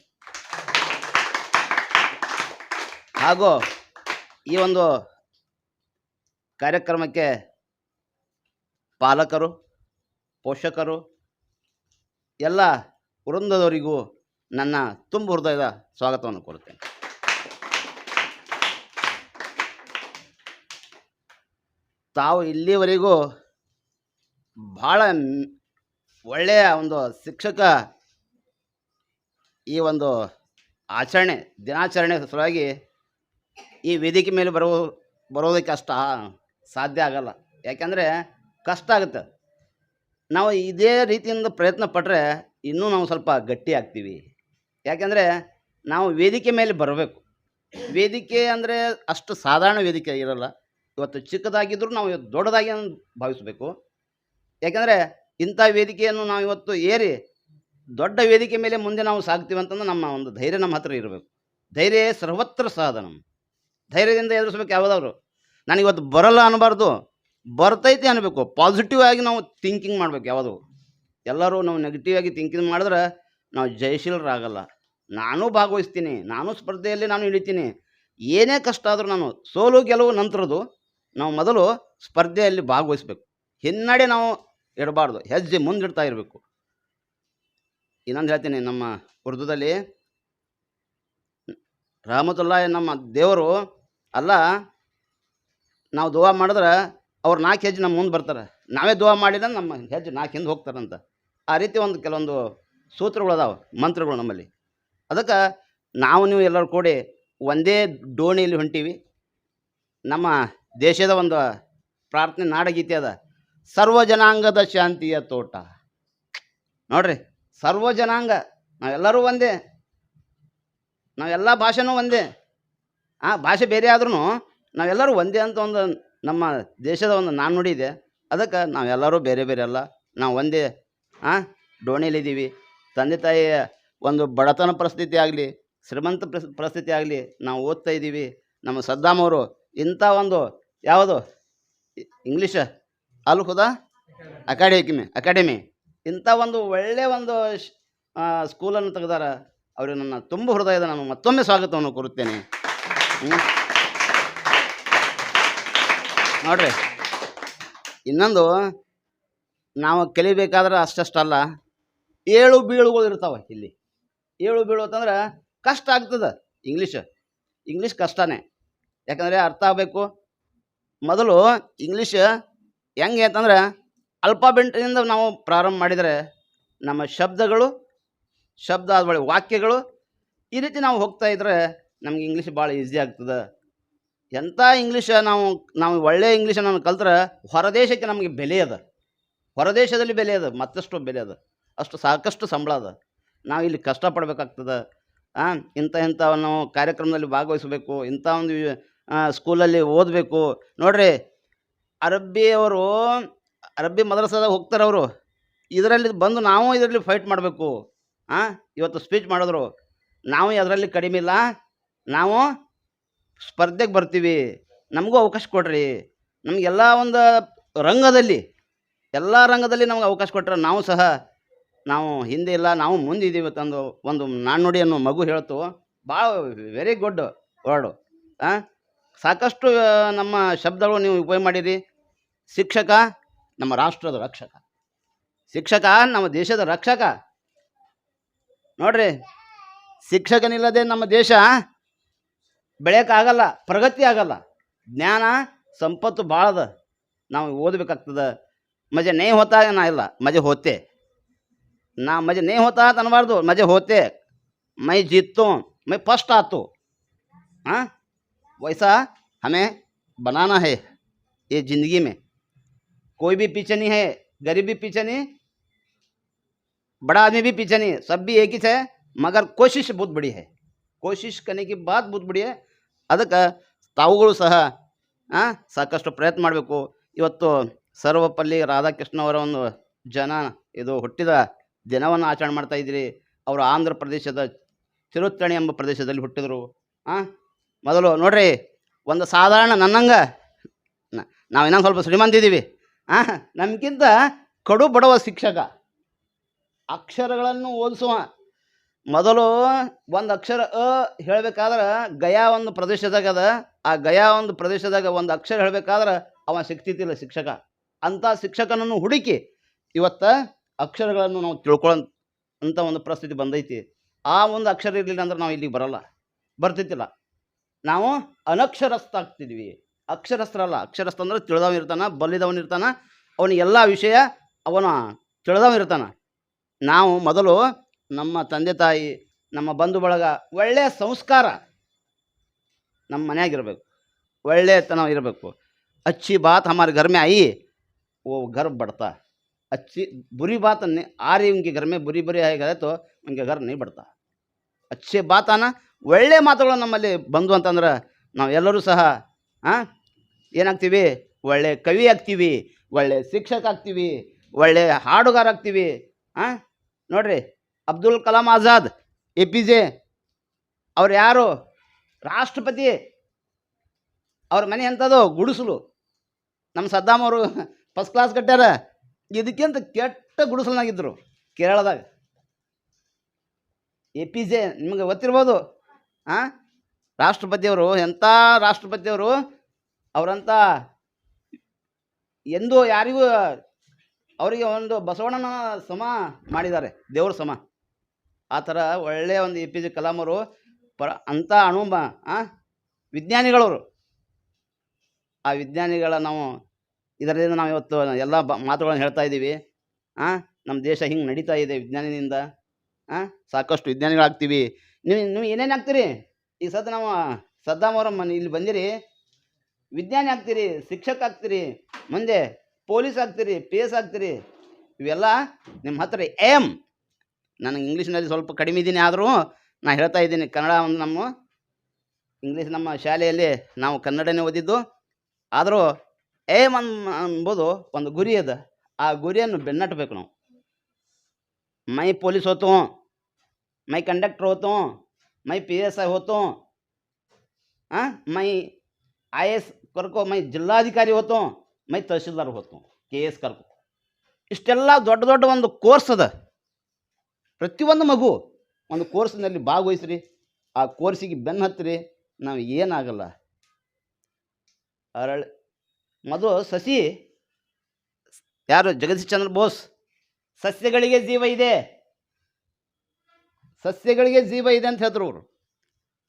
ಹಾಗೂ ಈ ಒಂದು ಕಾರ್ಯಕ್ರಮಕ್ಕೆ ಪಾಲಕರು, ಪೋಷಕರು, ಎಲ್ಲ ವೃಂದದವರಿಗೂ ನನ್ನ ತುಂಬ ಹೃದಯದ ಸ್ವಾಗತವನ್ನು ಕೋರುತ್ತೇನೆ. ತಾವು ಇಲ್ಲಿವರೆಗೂ ಭಾಳ ಒಳ್ಳೆಯ ಒಂದು ಶಿಕ್ಷಕ ಈ ಒಂದು ದಿನಾಚರಣೆ ಸಲುವಾಗಿ ಈ ವೇದಿಕೆ ಮೇಲೆ ಬರೋದಕ್ಕೆ ಅಷ್ಟು ಸಾಧ್ಯ ಆಗಲ್ಲ. ಯಾಕೆಂದರೆ ಕಷ್ಟ ಆಗುತ್ತೆ. ನಾವು ಇದೇ ರೀತಿಯಿಂದ ಪ್ರಯತ್ನ ಪಟ್ಟರೆ ಇನ್ನೂ ನಾವು ಸ್ವಲ್ಪ ಗಟ್ಟಿ ಆಗ್ತೀವಿ. ಯಾಕೆಂದರೆ ನಾವು ವೇದಿಕೆ ಮೇಲೆ ಬರಬೇಕು. ವೇದಿಕೆ ಅಂದರೆ ಅಷ್ಟು ಸಾಧಾರಣ ವೇದಿಕೆ ಇರಲ್ಲ. ಇವತ್ತು ಚಿಕ್ಕದಾಗಿದ್ದರೂ ನಾವು ಇವತ್ತು ದೊಡ್ಡದಾಗಿ ಭಾವಿಸಬೇಕು. ಯಾಕೆಂದರೆ ಇಂಥ ವೇದಿಕೆಯನ್ನು ನಾವು ಇವತ್ತು ಏರಿ ದೊಡ್ಡ ವೇದಿಕೆ ಮೇಲೆ ಮುಂದೆ ನಾವು ಸಾಗ್ತೀವಿ ಅಂತಂದ್ರೆ ನಮ್ಮ ಒಂದು ಧೈರ್ಯ ನಮ್ಮ ಹತ್ರ ಇರಬೇಕು. ಧೈರ್ಯ ಸರ್ವತ್ರ ಸಾಧನ. ಧೈರ್ಯದಿಂದ ಎದುರಿಸ್ಬೇಕು. ಯಾವುದಾದ್ರು ನನಗಿವತ್ತು ಬರಲ್ಲ ಅನ್ನಬಾರ್ದು, ಬರ್ತೈತಿ ಅನ್ನಬೇಕು. ಪಾಸಿಟಿವ್ ಆಗಿ ನಾವು ಥಿಂಕಿಂಗ್ ಮಾಡಬೇಕು. ಯಾವುದು ಎಲ್ಲರೂ ನಾವು ನೆಗೆಟಿವ್ ಆಗಿ ಥಿಂಕಿಂಗ್ ಮಾಡಿದ್ರೆ ನಾವು ಜಯಶೀಲರಾಗಲ್ಲ. ನಾನು ಭಾಗವಹಿಸ್ತೀನಿ, ನಾನು ಸ್ಪರ್ಧೆಯಲ್ಲಿ ನಾನು ಇಳಿತೀನಿ. ಏನೇ ಕಷ್ಟ ಆದರೂ ನಾನು ಸೋಲು ಗೆಲುವು ನಂತರದ್ದು ನಾವು ಮೊದಲು ಸ್ಪರ್ಧೆಯಲ್ಲಿ ಭಾಗವಹಿಸ್ಬೇಕು. ಹಿನ್ನಡೆ ನಾವು ಇಡಬಾರ್ದು, ಹೆಜ್ಜೆ ಮುಂದಿಡ್ತಾ ಇರಬೇಕು. ಇನ್ನೊಂದು ಹೇಳ್ತೀನಿ, ನಮ್ಮ ಉರ್ದುದಲ್ಲಿ ರಹಮತುಲ್ಲಾಹಿ ನಮ್ಮ ದೇವರು ಅಲ್ಲ, ನಾವು ದುವಾ ಮಾಡಿದ್ರೆ ಅವ್ರು 4 ಹೆಜ್ಜೆ ನಮ್ಮ ಮುಂದೆ ಬರ್ತಾರೆ. ನಾವೇ ದುವಾ ಮಾಡಿದ್ರೆ ನಮ್ಮ ಹೆಜ್ಜೆ 4 ಹಿಂದೆ ಹೋಗ್ತಾರಂತ. ಆ ರೀತಿ ಒಂದು ಕೆಲವೊಂದು ಸೂತ್ರಗಳು ಅದಾವೆ, ಮಂತ್ರಗಳು ನಮ್ಮಲ್ಲಿ. ಅದಕ್ಕೆ ನೀವು ಎಲ್ಲರೂ ಕೂಡಿ ಒಂದೇ ಡೋಣಿಯಲ್ಲಿ ಹೊಂಟೀವಿ. ನಮ್ಮ ದೇಶದ ಒಂದು ಪ್ರಾರ್ಥನೆ ನಾಡಗೀತೆ ಅದ, ಸರ್ವ ಜನಾಂಗದ ಶಾಂತಿಯ ತೋಟ. ನೋಡ್ರಿ, ಸರ್ವ ಜನಾಂಗ ನಾವೆಲ್ಲರೂ ಒಂದೇ, ನಾವೆಲ್ಲ ಭಾಷೆನೂ ಒಂದೇ. ಭಾಷೆ ಬೇರೆ ಆದ್ರೂ ನಾವೆಲ್ಲರೂ ಒಂದೇ ಅಂತ ಒಂದು ನಮ್ಮ ದೇಶದ ಒಂದು ನಾಣ್ಣುಡಿ ಇದೆ. ಅದಕ್ಕೆ ನಾವೆಲ್ಲರೂ ಬೇರೆ ಬೇರೆ ಅಲ್ಲ, ನಾವು ಒಂದೇ ಡೋಣಿಲಿದ್ದೀವಿ. ತಂದೆ ತಾಯಿಯ ಒಂದು ಬಡತನ ಪರಿಸ್ಥಿತಿ ಆಗಲಿ, ಶ್ರೀಮಂತ ಪರಿಸ್ಥಿತಿ ಆಗಲಿ, ನಾವು ಓದ್ತಾ ಇದ್ದೀವಿ. ನಮ್ಮ ಸದ್ದಾಮ್ ಅವರು ಇಂಥ ಒಂದು ಯಾವುದು ಇಂಗ್ಲೀಷ್ ಅಲ್ ಖುದಾ ಅಕಾಡೆಮಿ ಇಂಥ ಒಂದು ಒಳ್ಳೆಯ ಒಂದು ಸ್ಕೂಲನ್ನು ತೆಗೆದಾರ. ಅವ್ರಿಗೆ ನನ್ನ ತುಂಬ ಹೃದಯದ ನಾನು ಮತ್ತೊಮ್ಮೆ ಸ್ವಾಗತವನ್ನು ಕೋರುತ್ತೇನೆ. ನೋಡ್ರಿ, ಇನ್ನೊಂದು ನಾವು ಕಲಿಬೇಕಾದ್ರೆ ಅಷ್ಟಲ್ಲ, ಏಳು ಬೀಳುಗಳು ಇರ್ತಾವೆ ಇಲ್ಲಿ. ಏಳು ಬೀಳು ಅಂತಂದ್ರೆ ಕಷ್ಟ ಆಗ್ತದೆ. ಇಂಗ್ಲೀಷ್ ಕಷ್ಟನೇ, ಯಾಕಂದರೆ ಅರ್ಥ ಆಗಬೇಕು. ಮೊದಲು ಇಂಗ್ಲೀಷ್ ಹೆಂಗೆ ಅಂತಂದ್ರೆ ಅಲ್ಫಾಬೆಟ್ನಿಂದ ನಾವು ಪ್ರಾರಂಭ ಮಾಡಿದರೆ ನಮ್ಮ ಶಬ್ದ ಆದ ಬಳಿ ವಾಕ್ಯಗಳು ಈ ರೀತಿ ನಾವು ಹೋಗ್ತಾ ಇದ್ದರೆ ನಮ್ಗೆ ಇಂಗ್ಲೀಷ್ ಭಾಳ ಈಸಿ ಆಗ್ತದೆ. ಎಂಥ ಇಂಗ್ಲೀಷ್ ನಾವು ಒಳ್ಳೆಯ ಇಂಗ್ಲೀಷನ್ನು ಕಲ್ತ್ರೆ ಹೊರದೇಶಕ್ಕೆ ನಮಗೆ ಬೆಲೆ ಅದ, ಹೊರದೇಶದಲ್ಲಿ ಬೆಲೆ ಅದ, ಮತ್ತಷ್ಟು ಬೆಲೆ ಅದ, ಅಷ್ಟು ಸಾಕಷ್ಟು ಸಂಬಳ ಅದ. ನಾವು ಇಲ್ಲಿ ಕಷ್ಟಪಡಬೇಕಾಗ್ತದೆ. ಇಂಥ ನಾವು ಕಾರ್ಯಕ್ರಮದಲ್ಲಿ ಭಾಗವಹಿಸಬೇಕು, ಇಂಥ ಒಂದು ಸ್ಕೂಲಲ್ಲಿ ಓದಬೇಕು. ನೋಡ್ರಿ, ಅರಬ್ಬಿ ಮದ್ರಸಾದಾಗ ಹೋಗ್ತಾರೆ ಅವರು. ಇದರಲ್ಲಿ ಬಂದು ನಾವು ಇದರಲ್ಲಿ ಫೈಟ್ ಮಾಡಬೇಕು. ಇವತ್ತು ಸ್ಪೀಚ್ ಮಾಡಿದ್ರು, ನಾವು ಅದರಲ್ಲಿ ಕಡಿಮೆ ಇಲ್ಲ, ನಾವು ಸ್ಪರ್ಧೆಗೆ ಬರ್ತೀವಿ, ನಮಗೂ ಅವಕಾಶ ಕೊಡ್ರಿ. ನಮಗೆಲ್ಲ ಒಂದು ಎಲ್ಲ ರಂಗದಲ್ಲಿ ನಮ್ಗೆ ಅವಕಾಶ ಕೊಟ್ಟರೆ ನಾವು ಹಿಂದೆ ಇಲ್ಲ, ನಾವು ಮುಂದಿದ್ದೀವಿ ತಂದು ಒಂದು ನಾಣ್ಣುಡಿಯನ್ನು ಮಗು ಹೇಳ್ತು. ಭಾಳ ವೆರಿ ಗುಡ್ ವರ್ಡು. ಸಾಕಷ್ಟು ನಮ್ಮ ಶಬ್ದಗಳು ನೀವು ಉಪಯೋಗ ಮಾಡಿರಿ. ಶಿಕ್ಷಕ ನಮ್ಮ ರಾಷ್ಟ್ರದ ರಕ್ಷಕ, ಶಿಕ್ಷಕ ನಮ್ಮ ದೇಶದ ರಕ್ಷಕ. ನೋಡ್ರಿ, ಶಿಕ್ಷಕನಿಲ್ಲದೆ ನಮ್ಮ ದೇಶ ಬೆಳೆಯೋಕ್ಕಾಗಲ್ಲ, ಪ್ರಗತಿ ಆಗಲ್ಲ. ಜ್ಞಾನ ಸಂಪತ್ತು ಭಾಳ ಅದ, ನಾವು ಓದಬೇಕಾಗ್ತದೆ. ಮಜೆ ನೇ ಹೋತಾ ನಾ ಇಲ್ಲ, ಮಜೆ ಹೋತೆ. मजे नहीं होता तनबार्दु, मजे होते, मैं जीतता हूँ, मैं फर्स्ट आता हूँ. वैसा हमें बनाना है ये ज़िंदगी में. कोई भी पीछे नहीं है, गरीब भी पीछे नहीं, बड़ा आदमी भी पीछे नहीं, सब भी एक ही है. मगर कोशिश बहुत बड़ी है, कोशिश करने की बात बहुत बड़ी है. ಅದಕ್ಕೆ ತಾವುಗಳು ಸಹ ಸಾಕಷ್ಟು ಪ್ರಯತ್ನ ಮಾಡಬೇಕು. ಇವತ್ತು ಸರ್ವಪಲ್ಲಿ ರಾಧಾಕೃಷ್ಣ ಅವರ ಒಂದು ಇದು ಹುಟ್ಟಿದ ದಿನವನ್ನು ಆಚರಣೆ ಮಾಡ್ತಾ ಇದ್ದೀರಿ. ಅವರು ಆಂಧ್ರ ಪ್ರದೇಶದ ತಿರುತ್ತಣಿ ಎಂಬ ಪ್ರದೇಶದಲ್ಲಿ ಹುಟ್ಟಿದರು. ಮೊದಲು ನೋಡ್ರಿ, ಒಂದು ಸಾಧಾರಣ ನನ್ನಂಗೆ ನಾವು ಇನ್ನೊಂದು ಸ್ವಲ್ಪ ಶ್ರೀಮಂತ ಇದ್ದೀವಿ. ನಮಗಿಂತ ಕಡು ಬಡವ ಶಿಕ್ಷಕ, ಅಕ್ಷರಗಳನ್ನು ಓದಿಸುವ. ಮೊದಲು ಒಂದು ಅಕ್ಷರ ಹೇಳಬೇಕಾದ್ರೆ ಗಯಾ ಒಂದು ಪ್ರದೇಶದಾಗ ಅದ, ಆ ಗಯಾ ಒಂದು ಪ್ರದೇಶದಾಗ ಒಂದು ಅಕ್ಷರ ಹೇಳಬೇಕಾದ್ರೆ ಅವ ಸಿಗ್ತಿದ್ದಿಲ್ಲ ಶಿಕ್ಷಕ. ಅಂಥ ಶಿಕ್ಷಕನನ್ನು ಹುಡುಕಿ ಇವತ್ತು ಅಕ್ಷರಗಳನ್ನು ನಾವು ತಿಳ್ಕೊಳ್ಳೋಂಥ ಒಂದು ಪರಿಸ್ಥಿತಿ ಬಂದೈತಿ. ಆ ಒಂದು ಅಕ್ಷರ ಇರಲಿಲ್ಲ ಅಂದ್ರೆ ನಾವು ಇಲ್ಲಿಗೆ ಬರ್ತಿದ್ದಿಲ್ಲ. ನಾವು ಅನಕ್ಷರಸ್ಥ ಆಗ್ತಿದ್ವಿ. ಅಕ್ಷರಸ್ಥ ಅಲ್ಲ, ಅಕ್ಷರಸ್ಥ ಅಂದ್ರೆ ತಿಳಿದವನು ಇರ್ತಾನೆ, ಬಲ್ಲಿದವನು ಇರ್ತಾನೆ, ಅವನಿಗೆ ಎಲ್ಲ ವಿಷಯ ಅವನು ತಿಳಿದವನು ಇರ್ತಾನೆ. ನಾವು ಮೊದಲು ನಮ್ಮ ತಂದೆ ತಾಯಿ, ನಮ್ಮ ಬಂಧು ಬಳಗ, ಒಳ್ಳೆಯ ಸಂಸ್ಕಾರ ನಮ್ಮ ಮನೆಯಾಗಿರಬೇಕು, ಒಳ್ಳೆಯತನ ಇರಬೇಕು. अच्छी बात हमारे घर में आई वो घर बढ़ता, अच्छी बुरी बात आ रही उनके घर में, बुरी आएगा तो उनके घर नहीं बढ़ता. अच्छे बात आना, ಒಳ್ಳೆ ಮಾತುಗಳು ನಮ್ಮಲ್ಲಿ ಬಂದು ಅಂತಂದ್ರೆ ನಾವೆಲ್ಲರೂ ಸಹ ಏನಾಗ್ತೀವಿ, ಒಳ್ಳೆ ಕವಿ ಆಗ್ತೀವಿ, ಒಳ್ಳೆ ಶಿಕ್ಷಕ ಆಗ್ತೀವಿ, ಒಳ್ಳೆ ಹಾಡುಗಾರ ಆಗ್ತೀವಿ. ನೋಡ್ರಿ, ಅಬ್ದುಲ್ ಕಲಾಂ ಆಜಾದ್, APJ ಅವ್ರು ಯಾರು, ರಾಷ್ಟ್ರಪತಿ. ಅವ್ರ ಮನೆ ಎಂಥದ್ದು, ಗುಡಿಸಲು. ನಮ್ಮ ಸದ್ದಾಮ್ ಅವರು ಫಸ್ಟ್ ಕ್ಲಾಸ್ ಕಟ್ಟ್ಯಾರ. ಇದಕ್ಕಿಂತ ಕೆಟ್ಟ ಗುಡಿಸಲ್ನಾಗಿದ್ದರು ಕೇರಳದಾಗ. APJ ನಿಮಗೆ ಗೊತ್ತಿರ್ಬೋದು. ರಾಷ್ಟ್ರಪತಿಯವರು ಎಂಥ ರಾಷ್ಟ್ರಪತಿಯವರು, ಅವರಂಥ ಎಂದೂ ಯಾರಿಗೂ ಅವರಿಗೆ ಒಂದು ಬಸವಣ್ಣನ ಸಮ ಮಾಡಿದ್ದಾರೆ, ದೇವ್ರ ಸಮ. ಆ ಥರ ಒಳ್ಳೆಯ ಒಂದು APJ ಕಲಾಂ ಅವರು ಅಂಥ ವಿಜ್ಞಾನಿಗಳವರು. ಆ ವಿಜ್ಞಾನಿಗಳ ನಾವು ಇದರಿಂದ ನಾವು ಇವತ್ತು ಎಲ್ಲ ಮಾತುಗಳನ್ನು ಹೇಳ್ತಾ ಇದ್ದೀವಿ. ನಮ್ಮ ದೇಶ ಹಿಂಗೆ ನಡೀತಾ ಇದೆ ವಿಜ್ಞಾನಿನಿಂದ. ಸಾಕಷ್ಟು ವಿಜ್ಞಾನಿಗಳಾಗ್ತೀವಿ. ನೀವು ಏನೇನು ಆಗ್ತೀರಿ? ಈಗ ನಾವು ಸದ್ದಾಮ್ ಅವರ ಇಲ್ಲಿ ಬಂದಿರಿ, ವಿಜ್ಞಾನಿ ಆಗ್ತೀರಿ, ಶಿಕ್ಷಕ ಆಗ್ತೀರಿ, ಮುಂದೆ ಪೊಲೀಸ್ ಆಗ್ತೀರಿ, PS ಆಗ್ತೀರಿ. ಇವೆಲ್ಲ ನಿಮ್ಮ ಹತ್ರ ನನಗೆ ಇಂಗ್ಲೀಷ್ನಲ್ಲಿ ಸ್ವಲ್ಪ ಕಡಿಮೆ ಇದ್ದೀನಿ, ಆದರೂ ನಾನು ಹೇಳ್ತಾ ಇದ್ದೀನಿ. ಕನ್ನಡ ಒಂದು ಇಂಗ್ಲೀಷ್ ನಮ್ಮ ಶಾಲೆಯಲ್ಲಿ ನಾವು ಕನ್ನಡನೇ ಓದಿದ್ದು. ಆದರೂ ಏಮ್ ಅಂಬೋದು ಒಂದು ಗುರಿ ಅದ. ಆ ಗುರಿಯನ್ನು ಬೆನ್ನಟ್ಟಬೇಕು ನಾವು. ಮೈ ಪೊಲೀಸ್ ಹೋತು, ಮೈ ಕಂಡಕ್ಟರ್ ಹೋತು, ಮೈ PSI ಹೋತು, ಮೈ IAS ಕರ್ಕೋ, ಮೈ ಜಿಲ್ಲಾಧಿಕಾರಿ ಹೋತು, ಮೈ ತಹಸೀಲ್ದಾರ್ ಹೋತು, KS ಕರ್ಕೋ. ಇಷ್ಟೆಲ್ಲ ದೊಡ್ಡ ದೊಡ್ಡ ಒಂದು ಕೋರ್ಸ್ ಅದ. ಪ್ರತಿಯೊಂದು ಮಗು ಒಂದು ಕೋರ್ಸ್ನಲ್ಲಿ ಭಾಗವಹಿಸ್ರಿ, ಆ ಕೋರ್ಸಿಗೆ ಬೆನ್ನು ಹತ್ತಿರಿ, ನಾವು ಏನಾಗಲ್ಲ. ಮೊದಲು ಸಸಿ ಯಾರು ಜಗದೀಶ್ ಚಂದ್ರ ಬೋಸ್, ಸಸ್ಯಗಳಿಗೆ ಜೀವ ಇದೆ, ಸಸ್ಯಗಳಿಗೆ ಜೀವ ಇದೆ ಅಂತ ಹೇಳಿದ್ರು ಅವರು.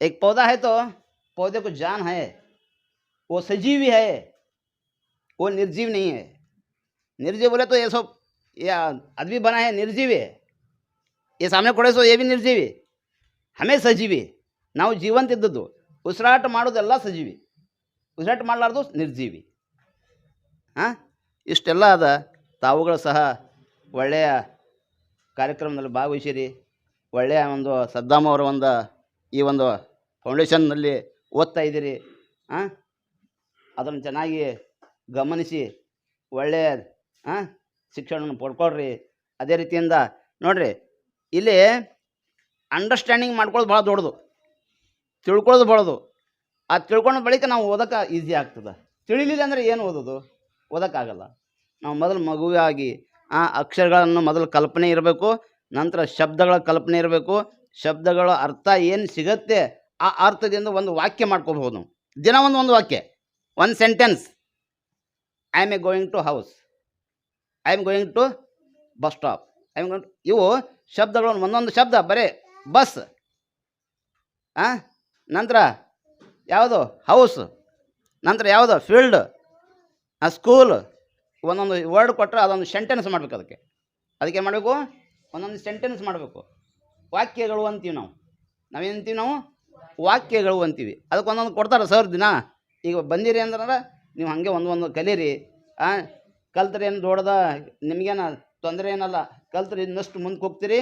एक पौधा है तो पौधे को जान है, वो सजीवी है, वो निर्जीव नहीं है. निर्जीव बोले तो ये सब ये आदमी बना है, निर्जीव है. ये सामने ಕೊಡೆ ಸೋ ये भी निर्जीव है. हमें सजीवी, ನಾವು ಜೀವಂತ ಇದ್ದದ್ದು. ಉಸಿರಾಟ ಮಾಡೋದೆಲ್ಲ ಸಜೀವಿ, ಉಸಿರಾಟ ಮಾಡಲಾರ್ದು ನಿರ್ಜೀವಿ. ಇಷ್ಟೆಲ್ಲ ಅದ. ತಾವುಗಳು ಸಹ ಒಳ್ಳೆಯ ಕಾರ್ಯಕ್ರಮದಲ್ಲಿ ಭಾಗವಹಿಸಿರಿ. ಒಳ್ಳೆಯ ಒಂದು ಸದ್ದಾಮ್ ಅವರ ಒಂದು ಈ ಒಂದು ಫೌಂಡೇಶನ್ನಲ್ಲಿ ಓದ್ತಾ ಇದ್ದೀರಿ. ಅದನ್ನು ಚೆನ್ನಾಗಿ ಗಮನಿಸಿ ಒಳ್ಳೆಯ ಶಿಕ್ಷಣವನ್ನು ಪಡ್ಕೊಳ್ರಿ. ಅದೇ ರೀತಿಯಿಂದ ನೋಡಿರಿ, ಇಲ್ಲಿ ಅಂಡರ್ಸ್ಟ್ಯಾಂಡಿಂಗ್ ಮಾಡ್ಕೊಳ್ಳೋದು ಭಾಳ ದೊಡ್ಡದು, ತಿಳ್ಕೊಳ್ಳೋದು ಭಾಳದು. ಆ ತಿಳ್ಕೊಂಡ ಬಳಿಕ ನಾವು ಓದೋಕೆ ಈಸಿ ಆಗ್ತದೆ. ತಿಳಿಲಿಲ್ಲ ಅಂದರೆ ಏನು ಓದೋದು, ಓದೋಕ್ಕಾಗಲ್ಲ. ನಾವು ಮೊದಲು ಮಗುವಾಗಿ ಆ ಅಕ್ಷರಗಳನ್ನು ಮೊದಲು ಕಲ್ಪನೆ ಇರಬೇಕು, ನಂತರ ಶಬ್ದಗಳ ಕಲ್ಪನೆ ಇರಬೇಕು. ಶಬ್ದಗಳ ಅರ್ಥ ಏನು ಸಿಗತ್ತೆ ಆ ಅರ್ಥದಿಂದ ಒಂದು ವಾಕ್ಯ ಮಾಡ್ಕೋಬಹುದು ನಾವು. ದಿನ ಒಂದು ವಾಕ್ಯ, ಒಂದು sentence. I am going to house, I am going to bus stop, I am going to. ಇವು ಶಬ್ದಗಳನ್ನು ಒಂದೊಂದು ಶಬ್ದ ಬರೀ ಬಸ್, ನಂತರ ಯಾವುದು ಹೌಸ್, ನಂತರ ಯಾವುದು ಫೀಲ್ಡ್, ಸ್ಕೂಲ್. ಒಂದೊಂದು ವರ್ಡ್ ಕೊಟ್ಟರೆ ಅದೊಂದು ಸೆಂಟೆನ್ಸ್ ಮಾಡಬೇಕು. ಅದಕ್ಕೆ ಮಾಡಬೇಕು, ಒಂದೊಂದು ಸೆಂಟೆನ್ಸ್ ಮಾಡಬೇಕು. ವಾಕ್ಯಗಳು ಅಂತೀವಿ ನಾವು. ನಾವೇನಂತೀವಿ ನಾವು? ವಾಕ್ಯಗಳು ಅಂತೀವಿ. ಅದಕ್ಕೆ ಒಂದೊಂದು ಕೊಡ್ತಾರೆ ಸರ್ ದಿನ. ಈಗ ಬಂದಿರಿ ಅಂದ್ರೆ ನೀವು ಹಾಗೆ ಒಂದು ಕಲೀರಿ. ಕಲ್ತ್ರೆ ಏನು ದೊಡ್ಡದ, ನಿಮಗೇನು ತೊಂದರೆ ಏನಲ್ಲ. ಕಲ್ತ್ರೆ ಇನ್ನಷ್ಟು ಮುಂದಕ್ಕೆ ಹೋಗ್ತೀರಿ,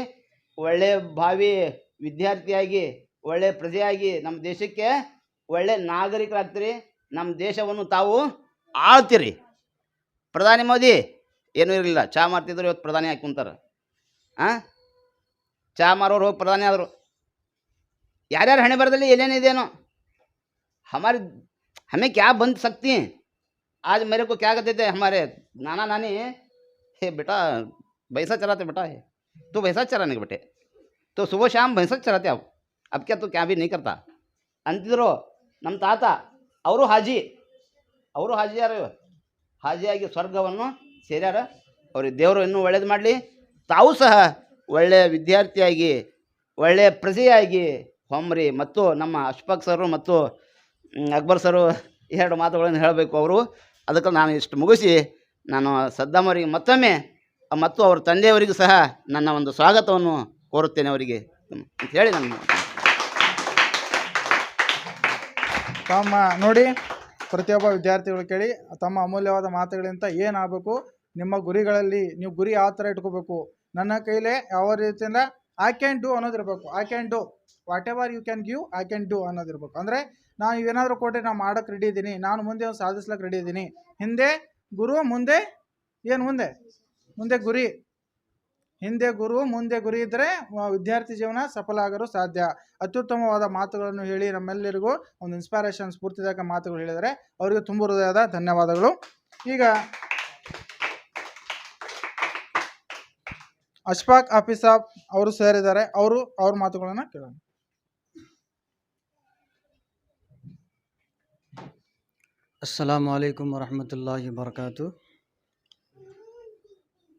ಒಳ್ಳೆಯ ಭಾವಿ ವಿದ್ಯಾರ್ಥಿಯಾಗಿ, ಒಳ್ಳೆಯ ಪ್ರಜೆಯಾಗಿ ನಮ್ಮ ದೇಶಕ್ಕೆ ಒಳ್ಳೆಯ ನಾಗರಿಕರಾಗ್ತೀರಿ. ನಮ್ಮ ದೇಶವನ್ನು ತಾವು ಆಳ್ತೀರಿ. ಪ್ರಧಾನಿ ಮೋದಿ ಏನೂ ಇರಲಿಲ್ಲ, ಚಹಾ ಮಾರ್ತಿದ್ರು, ಇವತ್ತು ಪ್ರಧಾನಿ ಹಾಕಿ ಕುಂತಾರೆ. ಚಹಾ ಮಾರೋರು ಹೋಗಿ ಪ್ರಧಾನಿ ಆದರು. ಯಾರ್ಯಾರು ಹಣೆ ಬರದಲ್ಲಿ ಏನೇನಿದೇನೋ. हमें क्या बन सकती हैं? आज मेरे को क्या कहते थे हमारे नाना नानी, हे बेटा भैंसा चराते बेटा है, तो भैंसा चराने के बेटे, तो सुबह शाम भैंसा चराते आप, अब क्या तो क्या भी नहीं करता ಅಂತಿದ್ರು. ನಮ್ಮ ತಾತ ಅವರು ಹಾಜಿಯಾರ, ಹಾಜಿಯಾಗಿ ಸ್ವರ್ಗವನ್ನು ಸೇರ್ಯಾರ. ಅವ್ರಿಗೆ ದೇವರು ಇನ್ನೂ ಒಳ್ಳೇದು ಮಾಡಲಿ. ತಾವು ಸಹ ಒಳ್ಳೆಯ ವಿದ್ಯಾರ್ಥಿಯಾಗಿ, ಒಳ್ಳೆಯ ಪ್ರಜೆಯಾಗಿ ಹೊಮ್ರಿ. ಮತ್ತು ನಮ್ಮ ಅಶ್ಫಾಕ್ ಸರು ಮತ್ತು ಅಕ್ಬರ್ ಸರು ಎರಡು ಮಾತುಗಳನ್ನು ಹೇಳಬೇಕು ಅವರು. ಅದಕ್ಕೆ ನಾನು ಇಷ್ಟು ಮುಗಿಸಿ ನಾನು ಸದ್ದಾಮ್ ಅವರಿಗೆ ಮತ್ತೊಮ್ಮೆ ಮತ್ತು ಅವ್ರ ತಂದೆಯವರಿಗೂ ಸಹ ನನ್ನ ಒಂದು ಸ್ವಾಗತವನ್ನು ಕೋರುತ್ತೇನೆ ಅವರಿಗೆ ಅಂತ ಹೇಳಿ ನಾನು ತಮ್ಮ ನೋಡಿ, ಪ್ರತಿಯೊಬ್ಬ ವಿದ್ಯಾರ್ಥಿಗಳು ಕೇಳಿ ತಮ್ಮ ಅಮೂಲ್ಯವಾದ ಮಾತುಗಳಿಂದ ಏನಾಗಬೇಕು, ನಿಮ್ಮ ಗುರಿಗಳಲ್ಲಿ ನೀವು ಗುರಿ ಯಾವ ಥರ ಇಟ್ಕೋಬೇಕು. ನನ್ನ ಕೈಲೇ ಯಾವ ರೀತಿಯಿಂದ ಐ ಕ್ಯಾನ್ ಡೂ ಅನ್ನೋದಿರಬೇಕು. I can do whatever you can give, I can do ಅನ್ನೋದಿರ್ಬೇಕು. ಅಂದರೆ ನಾನು ಇವೇನಾದರೂ ಕೊಟ್ಟರೆ ನಾನು ಮಾಡೋಕ್ಕೆ ರೆಡಿ ಇದ್ದೀನಿ, ನಾನು ಮುಂದೆ ಒಂದು ಸಾಧಿಸ್ಲಿಕ್ಕೆ ರೆಡಿ ಇದ್ದೀನಿ. ಹಿಂದೆ ಗುರು, ಮುಂದೆ ಏನು, ಮುಂದೆ ಗುರಿ. ಹಿಂದೆ ಗುರು, ಮುಂದೆ ಗುರಿ ಇದ್ದರೆ ವಿದ್ಯಾರ್ಥಿ ಜೀವನ ಸಫಲ ಆಗಲು ಸಾಧ್ಯ. ಅತ್ಯುತ್ತಮವಾದ ಮಾತುಗಳನ್ನು ಹೇಳಿ ನಮ್ಮೆಲ್ಲರಿಗೂ ಒಂದು ಇನ್ಸ್ಪೈರೇಷನ್, ಸ್ಫೂರ್ತಿದಾಯಕ ಮಾತುಗಳು ಹೇಳಿದರೆ ಅವರಿಗೆ ತುಂಬ ಹೃದಯದ ಧನ್ಯವಾದಗಳು. ಈಗ ಅಶ್ಫಾಕ್ ಹಾಫೀಜ್ ಸಾಬ್ ಅವರು ಸೇರಿದ್ದಾರೆ, ಅವ್ರ ಮಾತುಗಳನ್ನು ಕೇಳೋಣ. अस्सलामु अलैकुम वरहमतुल्लाहि वबरकातुहू।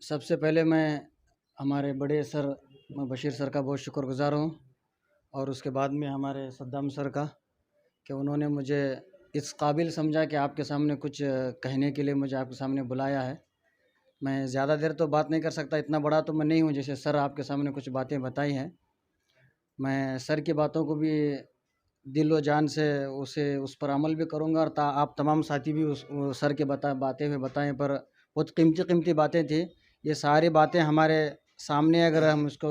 सबसे पहले मैं हमारे बड़े सर बशीर सर का बहुत शुक्रगुज़ार हूँ, और उसके बाद में हमारे सद्दाम सर का, कि उन्होंने मुझे इस काबिल समझा कि आपके सामने कुछ कहने के लिए मुझे आपके सामने बुलाया है। मैं ज़्यादा देर तो बात नहीं कर सकता, इतना बड़ा तो मैं नहीं हूँ जैसे सर आपके सामने कुछ बातें बताई हैं। मैं सर की बातों को भी दिल व जान से उस पर अमल भी करूँगा, और आप तमाम साथी भी वो सर के बातें हुए बताएं, पर बहुत कीमती बातें थी। ये सारी बातें हमारे सामने अगर हम इसको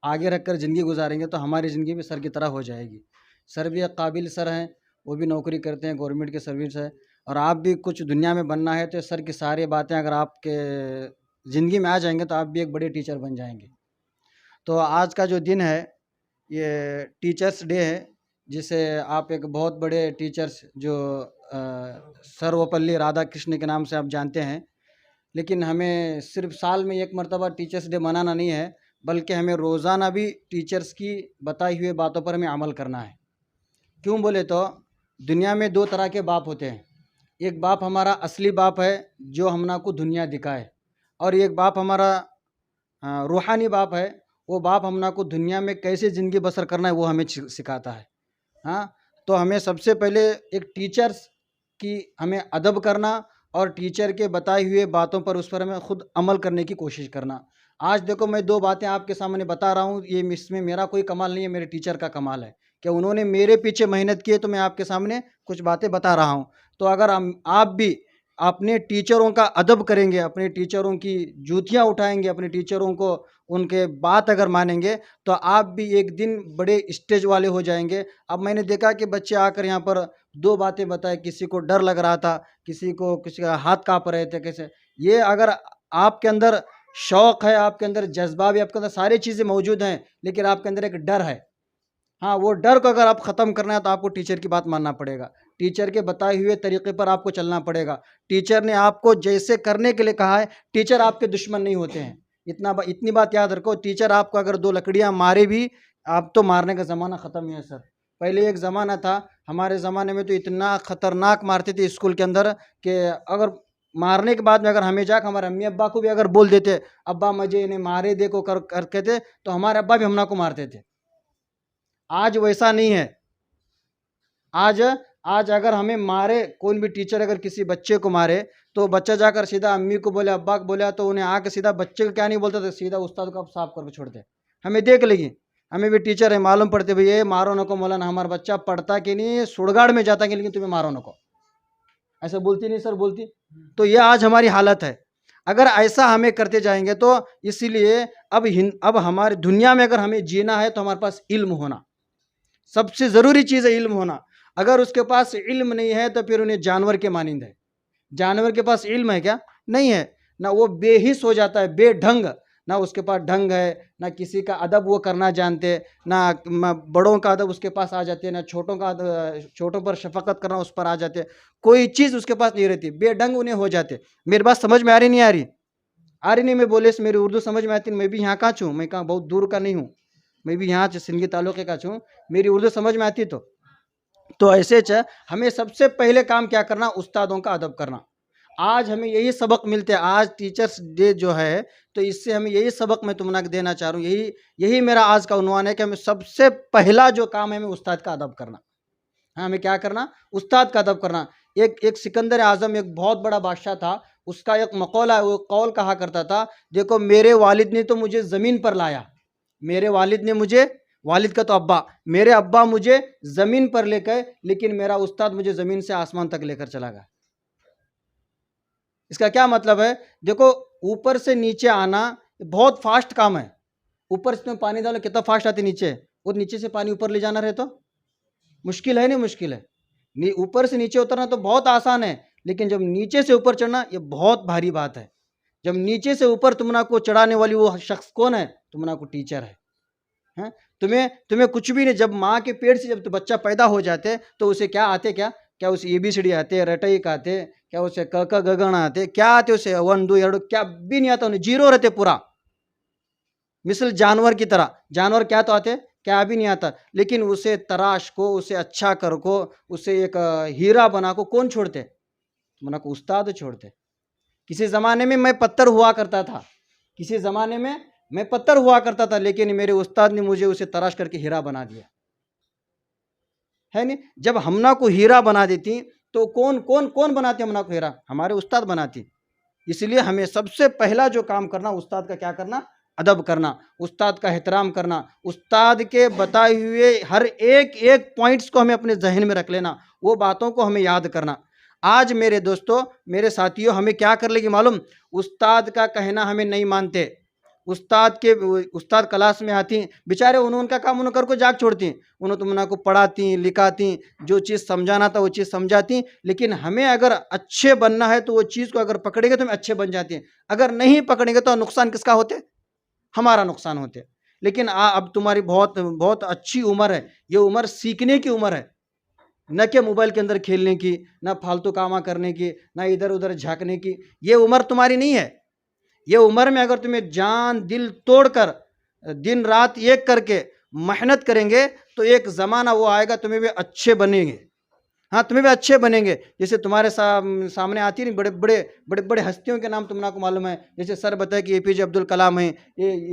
आगे रखकर ज़िंदगी गुजारेंगे तो हमारी ज़िंदगी भी सर की तरह हो जाएगी। सर भी एक काबिल सर हैं, वो भी नौकरी करते हैं, गवर्नमेंट की सर्विस है, और आप भी कुछ दुनिया में बनना है तो सर की सारी बातें अगर आपके ज़िंदगी में आ जाएंगे तो आप भी एक बड़े टीचर बन जाएंगे। तो आज का जो दिन है ये टीचर्स डे है, जिसे आप एक बहुत बड़े टीचर्स जो सर्वपल्ली राधाकृष्ण के नाम से आप जानते हैं, लेकिन हमें सिर्फ साल में एक मर्तबा टीचर्स डे मनाना नहीं है, बल्कि हमें रोज़ाना भी टीचर्स की बताई हुई बातों पर हमें अमल करना है। क्यों बोले तो दुनिया में दो तरह के बाप होते हैं। एक बाप हमारा असली बाप है जो हमना को दुनिया दिखाए, और एक बाप हमारा रूहानी बाप है, वो बाप हमना को दुनिया में कैसे ज़िंदगी बसर करना है वो हमें सिखाता है। हाँ, तो हमें सबसे पहले एक टीचर्स की हमें अदब करना और टीचर के बताई हुए बातों पर उस पर हमें खुद अमल करने की कोशिश करना। आज देखो मैं दो बातें आपके सामने बता रहा हूँ, ये इसमें मेरा कोई कमाल नहीं है, मेरे टीचर का कमाल है कि उन्होंने मेरे पीछे मेहनत की है, तो मैं आपके सामने कुछ बातें बता रहा हूँ। तो अगर आप भी अपने टीचरों का अदब करेंगे, अपने टीचरों की जूतियाँ उठाएंगे, अपने टीचरों को उनके बात अगर मानेंगे, तो आप भी एक दिन बड़े स्टेज वाले हो जाएंगे। अब मैंने देखा कि बच्चे आकर यहाँ पर दो बातें बताए, किसी को डर लग रहा था, किसी का हाथ काँप रहे थे, कैसे ये अगर आपके अंदर शौक़ है, आपके अंदर जज्बा भी, आपके अंदर सारी चीज़ें मौजूद हैं, लेकिन आपके अंदर एक डर है। हाँ, वो डर को अगर आप ख़त्म करना है तो आपको टीचर की बात मानना पड़ेगा, टीचर के बताए हुए तरीके पर आपको चलना पड़ेगा। टीचर ने आपको जैसे करने के लिए कहा है, टीचर आपके दुश्मन नहीं होते हैं। इतनी बात याद रखो, टीचर आपको अगर दो लकड़ियाँ मारे भी, आप तो मारने का ज़माना ख़त्म है सर। पहले एक ज़माना था, हमारे ज़माने में तो इतना ख़तरनाक मारते थे स्कूल के अंदर कि अगर मारने के बाद में अगर हमें जाकर हमारे अम्मी अब्बा को भी अगर बोल देते, अब्बा मुझे इन्हें मारे देखो करके थे, तो हमारे अब्बा भी हमना को मारते थे। आज वैसा नहीं है। आज अगर हमें मारे, कोई भी टीचर अगर किसी बच्चे को मारे, तो बच्चा जाकर सीधा अम्मी को बोले, अब्बा को बोला, तो उन्हें आके सीधा बच्चे को क्या नहीं बोलता था, सीधा उस्ताद को आप साफ करके छोड़ते। हमें देख लेगी, हमें भी टीचर है, मालूम पड़ते भाई ये मारो नको मौलाना, हमारा बच्चा पढ़ता कि नहीं, सुड़गाड़ में जाता कि, लेकिन तुम्हें मारो नको, ऐसा बोलती नहीं सर, बोलती। तो ये आज हमारी हालत है। अगर ऐसा हमें करते जाएंगे तो इसीलिए अब हमारी दुनिया में अगर हमें जीना है तो हमारे पास इल्म होना सबसे ज़रूरी चीज़ है, इल्म होना। अगर उसके पास इल्म नहीं है तो फिर उन्हें जानवर के मानिंद है। जानवर के पास इल्म है क्या? नहीं है ना, वो बेहिस हो जाता है, बेढंग, ना उसके पास ढंग है, ना किसी का अदब वो करना जानते, ना बड़ों का अदब उसके पास आ जाते, ना छोटों पर शफकत करना उस पर आ जाते, कोई चीज़ उसके पास नहीं रहती, बेढंग उन्हें हो जाते। मेरी बात समझ में आ रही नहीं आ रही? आ रही नहीं? मैं बोले से मेरी उर्दू समझ में आती, मैं भी यहाँ का छूँ, मैं कहाँ बहुत दूर का नहीं हूँ, मैं भी यहाँ सिंधी तालुके का छूँ, मेरी उर्दू समझ में आती। तो ऐसे हमें सबसे पहले काम क्या करना? उस्तादों का अदब करना। आज हमें यही सबक मिलते हैं। आज टीचर्स डे जो है, तो इससे हमें यही सबक मैं तुमने देना चाह रहा हूँ। यही मेरा आज का उन्वान है कि हमें सबसे पहला जो काम है, हमें उस्ताद का अदब करना। हाँ, हमें क्या करना? उस्ताद का अदब करना। एक सिकंदर आज़म एक बहुत बड़ा बादशाह था, उसका एक मकौला, वो कौल कहा करता था, देखो मेरे वालिद ने तो मुझे ज़मीन पर लाया, मेरे वालिद ने मुझे, वालिद का तो अब्बा, मेरे अब्बा मुझे ज़मीन पर लेकर, लेकिन मेरा उस्ताद मुझे ज़मीन से आसमान तक लेकर चला गया। इसका क्या मतलब है? देखो ऊपर से नीचे आना बहुत फास्ट काम है। ऊपर से पानी डालो कितना फास्ट आती नीचे, और नीचे से पानी ऊपर ले जाना रहे तो मुश्किल है, नहीं मुश्किल है? ऊपर से नीचे उतरना तो बहुत आसान है, लेकिन जब नीचे से ऊपर चढ़ना ये बहुत भारी बात है। जब नीचे से ऊपर तुमना को चढ़ाने वाली वो शख्स कौन है? तुमना को टीचर है। हैं? तुम्हें कुछ भी नहीं। जब माँ के पेट से जब तो बच्चा पैदा हो जाते तो उसे क्या आते, क्या उसे ABCD आते, रटैक आते, क्या उसे क ख ग घ आते, क्या आते उसे 1 2 2, क्या भी नहीं आता, उन्हें जीरो रहते पूरा, मिसल जानवर की तरह। जानवर क्या तो आते, क्या भी नहीं आता, लेकिन उसे तराश को, उसे अच्छा कर को, उसे एक हीरा बना को कौन छोड़ते? तुमना को उस्ताद छोड़ते। किसी ज़माने में मैं पत्थर हुआ करता था, किसी ज़माने में मैं पत्थर हुआ करता था, लेकिन मेरे उस्ताद ने मुझे उसे तराश करके हीरा बना दिया, है नहीं? जब हमना को हीरा बना देती तो कौन बनाते हमना को हीरा? हमारे उस्ताद बनाती। इसलिए हमें सबसे पहला जो काम करना, उस्ताद का क्या करना? अदब करना, उस्ताद का एहतराम करना, उस्ताद के बताए हुए हर एक पॉइंट्स को हमें अपने जहन में रख लेना, वो बातों को हमें याद करना। आज मेरे दोस्तों, मेरे साथियों, हमें क्या कर लेगी मालूम? उस्ताद का कहना हमें नहीं मानते, उस्ताद क्लास में आती बेचारे उनका काम उन्होंने कर को जाग छोड़ती, उन्होंने तुमना को पढ़ाती लिखाती, जो चीज़ समझाना था वो चीज़ समझाती। लेकिन हमें अगर अच्छे बनना है तो वो चीज़ को अगर पकड़ेंगे तो हम अच्छे बन जाते हैं, अगर नहीं पकड़ेंगे तो नुकसान किसका होते? हमारा नुकसान होते। लेकिन अब तुम्हारी बहुत बहुत अच्छी उम्र है, ये उम्र सीखने की उम्र है, न कि मोबाइल के अंदर खेलने की, न फालतू कामा करने की, न इधर उधर झांकने की। ये उम्र तुम्हारी नहीं है। ये उम्र में अगर तुम्हें जान दिल तोड़कर दिन रात एक करके मेहनत करेंगे तो एक ज़माना वो आएगा तुम्हें भी अच्छे बनेंगे। हाँ, तुम्हें भी अच्छे बनेंगे। जैसे तुम्हारे सामने आती नहीं बड़े बड़े हस्तियों के नाम तुमको मालूम है। जैसे सर बताए कि APJ अब्दुल कलाम है,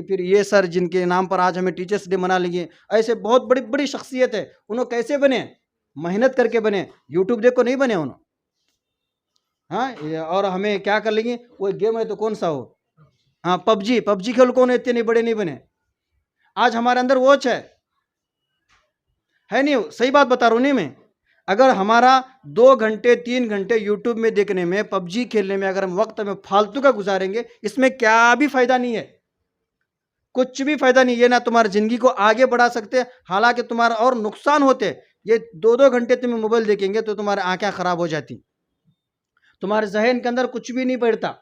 फिर ये सर जिनके नाम पर आज हमें टीचर्स डे मना लिए। ऐसे बहुत बड़ी बड़ी शख्सियत है। उन्होंने कैसे बने? मेहनत करके बने। यूट्यूब देखो नहीं बने उन्होंने। हाँ, और हमें क्या कर लेंगे? वो गेम है तो कौन सा हो? हाँ, पबजी खेल कौन इतने नहीं बड़े नहीं बने। आज हमारे अंदर वॉच है नहीं? सही बात बता रहा हूँ नहीं मैं। अगर हमारा 2 घंटे 3 घंटे यूट्यूब में देखने में, पबजी खेलने में अगर हम वक्त में फालतू का गुजारेंगे, इसमें क्या भी फायदा नहीं है, कुछ भी फायदा नहीं। ये ना तुम्हारी जिंदगी को आगे बढ़ा सकते, हालांकि तुम्हारा और नुकसान होते। ये 2-2 घंटे तुम मोबाइल देखेंगे तो तुम्हारी आंखें खराब हो जाती, तुम्हारे जहन के अंदर कुछ भी नहीं बैठता।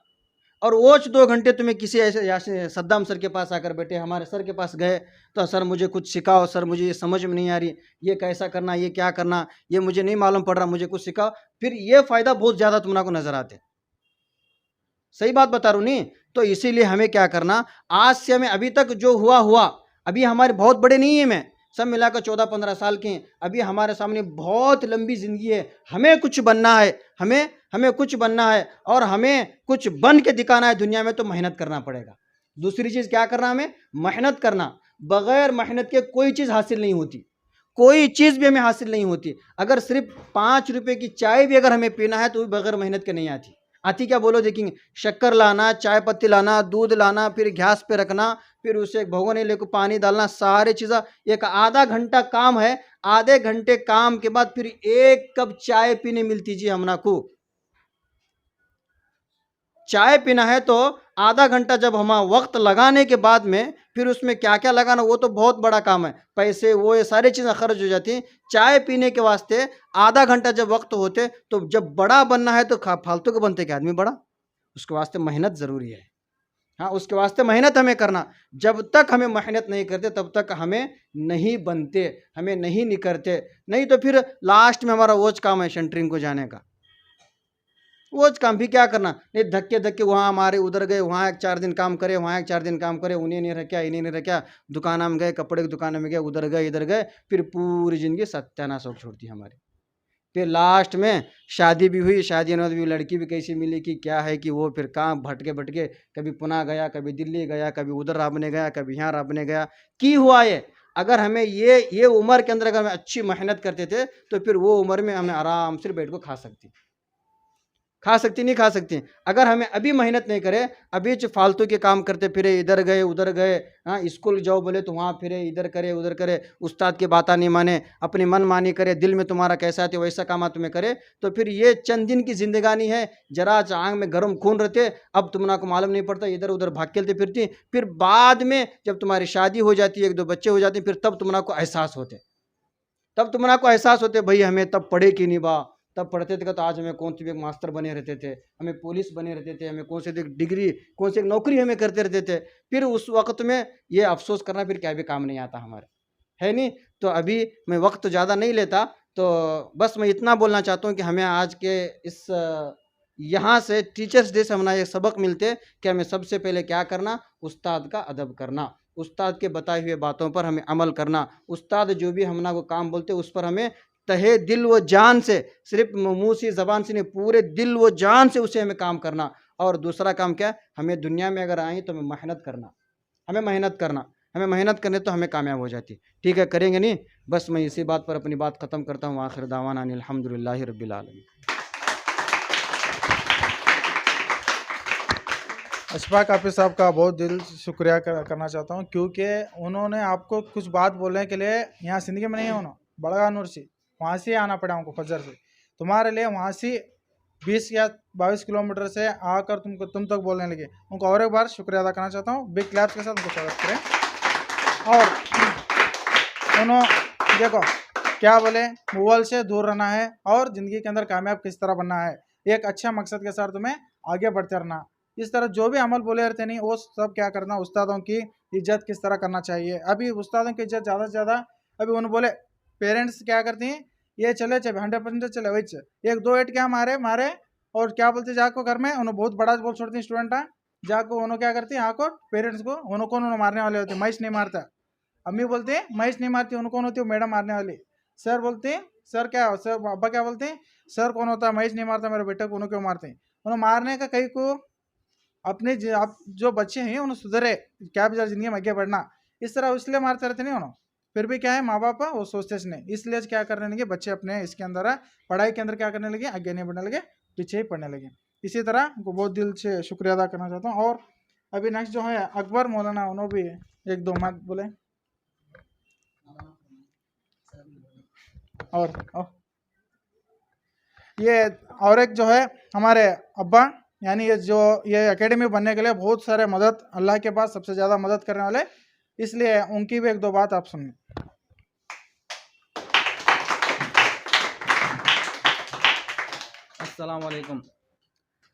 और वो 2 घंटे तुम्हें किसी ऐसे सद्दाम सर के पास आकर बैठे, हमारे सर के पास गए तो सर मुझे कुछ सिखाओ, सर मुझे ये समझ में नहीं आ रही, ये कैसा करना, ये क्या करना, ये मुझे नहीं मालूम पड़ रहा, मुझे कुछ सिखाओ। फिर ये फ़ायदा बहुत ज़्यादा तुमको नज़र आते। सही बात बता रहा हूँ नहीं? तो इसीलिए हमें क्या करना, आज से हमें अभी तक जो हुआ, अभी हमारे बहुत बड़े नहीं है, मैं सब मिलाकर 14-15 साल के हैं। अभी हमारे सामने बहुत लंबी ज़िंदगी है। हमें कुछ बनना है, हमें कुछ बनना है और हमें कुछ बन के दिखाना है दुनिया में, तो मेहनत करना पड़ेगा। दूसरी चीज़ क्या करना, हमें मेहनत करना। बग़ैर मेहनत के कोई चीज़ हासिल नहीं होती, कोई चीज़ भी हमें हासिल नहीं होती। अगर सिर्फ 5 रुपए की चाय भी अगर हमें पीना है तो भी बग़ैर मेहनत के नहीं आती क्या बोलो देखेंगे? शक्कर लाना, चाय पत्ती लाना, दूध लाना, फिर गैस पे रखना, फिर उसे एक भगोने लेकर पानी डालना, सारे चीज़ें एक आधा घंटा काम है। आधे घंटे काम के बाद फिर 1 कप चाय पीने मिलती जी हमना को। चाय पीना है तो आधा घंटा जब हम वक्त लगाने के बाद में फिर उसमें क्या क्या लगाना, वो तो बहुत बड़ा काम है। पैसे वो ये सारी चीज़ें खर्च हो जाती हैं। चाय पीने के वास्ते आधा घंटा जब वक्त होते, तो जब बड़ा बनना है तो फालतू के बनते क्या आदमी बड़ा? उसके वास्ते मेहनत ज़रूरी है। हाँ, उसके वास्ते मेहनत हमें करना। जब तक हमें मेहनत नहीं करते तब तक हमें नहीं बनते, हमें नहीं निकलते। नहीं तो फिर लास्ट में हमारा वोच काम है सेंटरिंग को जाने का। वो काम भी क्या करना, नहीं धक्के वहाँ हमारे उधर गए, वहाँ 1-4 दिन काम करे, वहाँ 1-4 दिन काम करे, उन्हें नहीं रखा, इन्हें नहीं रखा, दुकान में गए, कपड़े की दुकान में गए, उधर गए इधर गए, फिर पूरी ज़िंदगी सत्यानाश हो छोड़ती हमारी। फिर लास्ट में शादी भी हुई, शादी में भी लड़की भी कैसी मिली कि क्या है कि वो फिर काम भटके कभी पुणे गया, कभी दिल्ली गया, कभी उधर राबने गया, कभी यहाँ राबने गया। की हुआ ये? अगर हमें ये उम्र के अंदर अगर हम अच्छी मेहनत करते थे तो फिर वो उम्र में हमें आराम से बैठ को खा सकती नहीं खा सकती। अगर हमें अभी मेहनत नहीं करे, अभी जो फालतू के काम करते फिरे, इधर गए उधर गए, हाँ स्कूल जाओ बोले तो वहाँ फिरे, इधर करे उधर करे, उस्ताद की बात नहीं माने, अपनी मन मानी करे, दिल में तुम्हारा कैसा आते वैसा काम तुम्हें करे, तो फिर ये चंद दिन की जिंदगानी है। जरा आँख में गर्म खून रहते, अब तुमको मालूम नहीं पड़ता, इधर उधर भाग खेलते फिरती। फिर बाद में जब तुम्हारी शादी हो जाती है, 1-2 बच्चे हो जाते हैं, फिर तब तुमको एहसास होते, भाई हमें तब पढ़े कि नहीं बा, तब पढ़ते थे तो आज हमें कौन सी एक मास्टर बने रहते थे, हमें पुलिस बने रहते थे, हमें कौन सी एक डिग्री, कौन सी एक नौकरी हमें करते रहते थे। फिर उस वक्त में ये अफसोस करना फिर क्या भी काम नहीं आता हमारे, है नहीं? तो अभी मैं वक्त ज़्यादा नहीं लेता, तो बस मैं इतना बोलना चाहता हूँ कि हमें आज के इस यहाँ से टीचर्स डे से हमारा ये सबक मिलते कि हमें सबसे पहले क्या करना, उस्ताद का अदब करना, उस्ताद के बताए हुए बातों पर हमें अमल करना। उस्ताद जो भी हमना को काम बोलते उस पर हमें तहे दिल व जान से, सिर्फ मुंह से ज़बान से नहीं, पूरे दिल व जान से उसे हमें काम करना। और दूसरा काम क्या, हमें दुनिया में अगर आए तो हमें मेहनत करना, हमें मेहनत करने तो हमें कामयाब हो जाती। ठीक है, करेंगे नहीं? बस मैं इसी बात पर अपनी बात ख़त्म करता हूँ। आखिर दावाना अनिल हम्दुलिल्लाहि रब्बिल आलमीन। अशफाक हाफिज़ साहब का बहुत दिल से शुक्रिया करना चाहता हूँ, क्योंकि उन्होंने आपको कुछ बात बोलने के लिए यहाँ जिंदगी में नहीं होना, बड़गा नूर से वहाँ से आना पड़ा हमको फजर से, तुम्हारे लिए वहाँ से 20 या 22 किलोमीटर से आकर तुम तक बोलने लगे। उनको और एक बार शुक्रिया अदा करना चाहता हूँ। बिग क्लैप्स के साथ उनको स्वागत करें। और उन्होंने देखो क्या बोले, मोबाइल से दूर रहना है और ज़िंदगी के अंदर कामयाब किस तरह बनना है, एक अच्छा मकसद के साथ तुम्हें आगे बढ़ते रहना। इस तरह जो भी अमल बोले रहते नहीं वो सब क्या करना, उस्तादों की इज्जत किस तरह करना चाहिए। अभी उस्तादों की इज्जत ज़्यादा से ज़्यादा, अभी उन्होंने बोले पेरेंट्स क्या करती हैं, ये चले 100% चले वही 1-2 क्या मारे और क्या बोलते जाको घर में उन्होंने बहुत बड़ा बोल छोड़ती स्टूडेंट है जाको उन्होंने क्या करती है आको पेरेंट्स को उन्होंने मारने वाले होते। महेश नहीं मारता, अम्मी बोलते हैं महेश नहीं मारती, उनको कौन होती है, मैडम मारने वाली। सर बोलते हैं सर अब्बा क्या बोलते हैं, सर कौन होता है, महेश नहीं मारता मेरे बेटे को, उन्होंने क्यों मारते हैं। उन्हें मारने का कहीं को अपने आप जो बच्चे हैं उन्हें सुधरे, क्या भी ज़िंदगी में आगे बढ़ना, इस तरह इसलिए मारते रहते नहीं उन्होंने। फिर भी क्या है माँ बाप वो सोचते नहीं, इसलिए क्या करने लगे बच्चे अपने इसके अंदर पढ़ाई के अंदर क्या करने लगे, आगे नहीं बढ़ने लगे, पीछे ही पढ़ने लगे। इसी तरह उनको बहुत दिल से शुक्रिया अदा करना चाहता हूँ। और अभी नेक्स्ट जो है अकबर मौलाना, उन्होंने भी 1-2 बात बोले। और ये और एक जो है हमारे अब्बा, यानी ये एकेडमी बनने के लिए बहुत सारे मदद, अल्लाह के पास सबसे ज़्यादा मदद करने वाले, इसलिए उनकी भी 1-2 बात आप सुनिए। अस्सलाम वालेकुम।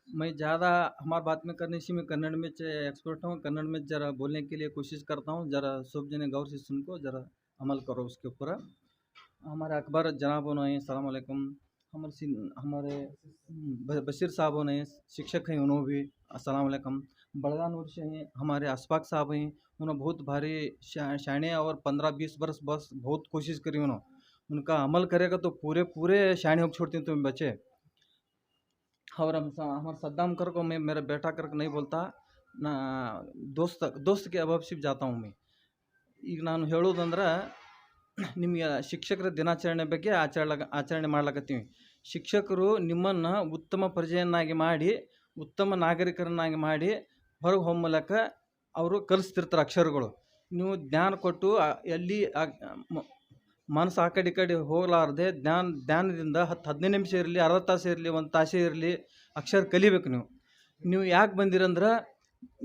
मैं ज़्यादा हमारी बात में करने से मैं कन्नड़ में एक्सपर्ट हूँ, कन्नड़ में ज़रा बोलने के लिए कोशिश करता हूँ, ज़रा सब जने गौर से सुन को ज़रा अमल करो उसके ऊपर। हमारे अकबर जनाब ने सलाम वालेकुम, हमारे बशीर साहब ने शिक्षक हैं, उन्होंने भी अस्सलाम वालेकुम। बड़गा नूर से हैं हमारे अशफाक साहब हैं, उन्होंने बहुत भारी शाने और 15-20 वर्ष बस बहुत कोशिश करी उन्होंने, उनका अमल करेगा तो पूरे शाने होकर छोड़ते हैं तुम्हें बच्चे। और हमारे सद्दाम कर को मैं मेरा बेटा कर नहीं बोलता ना, दोस्त के अभाव जाता हूँ मैं। ಈಗ ನಾನು ಹೇಳೋದಂದ್ರೆ ನಿಮಗೆ ಶಿಕ್ಷಕರ ದಿನಾಚರಣೆ ಬಗ್ಗೆ ಆಚರಣೆ ಮಾಡ್ಲಕತ್ತೀವಿ। ಶಿಕ್ಷಕರು ನಿಮ್ಮನ್ನು ಉತ್ತಮ ಪ್ರಜೆಯನ್ನಾಗಿ ಮಾಡಿ, ಉತ್ತಮ ನಾಗರಿಕರನ್ನಾಗಿ ಮಾಡಿ ಹೊರಗೆ ಹೋಗೋ ಮೂಲಕ ಅವರು ಕಲಿಸ್ತಿರ್ತಾರೆ ಅಕ್ಷರಗಳು। ನೀವು ಜ್ಞಾನ ಕೊಟ್ಟು ಎಲ್ಲಿ ಮನಸ್ಸು ಆ ಕಡೆ ಈ ಕಡೆ ಹೋಗಲಾರ್ದೆ ಜ್ಞಾನದಿಂದ 10-15 ನಿಮಿಷ ಇರಲಿ, ಅರ್ಧ ತಾಸು ಇರಲಿ, 1 ತಾಸೇ ಇರಲಿ ಅಕ್ಷರ ಕಲಿಬೇಕು। ನೀವು ಯಾಕೆ ಬಂದಿರಂದ್ರೆ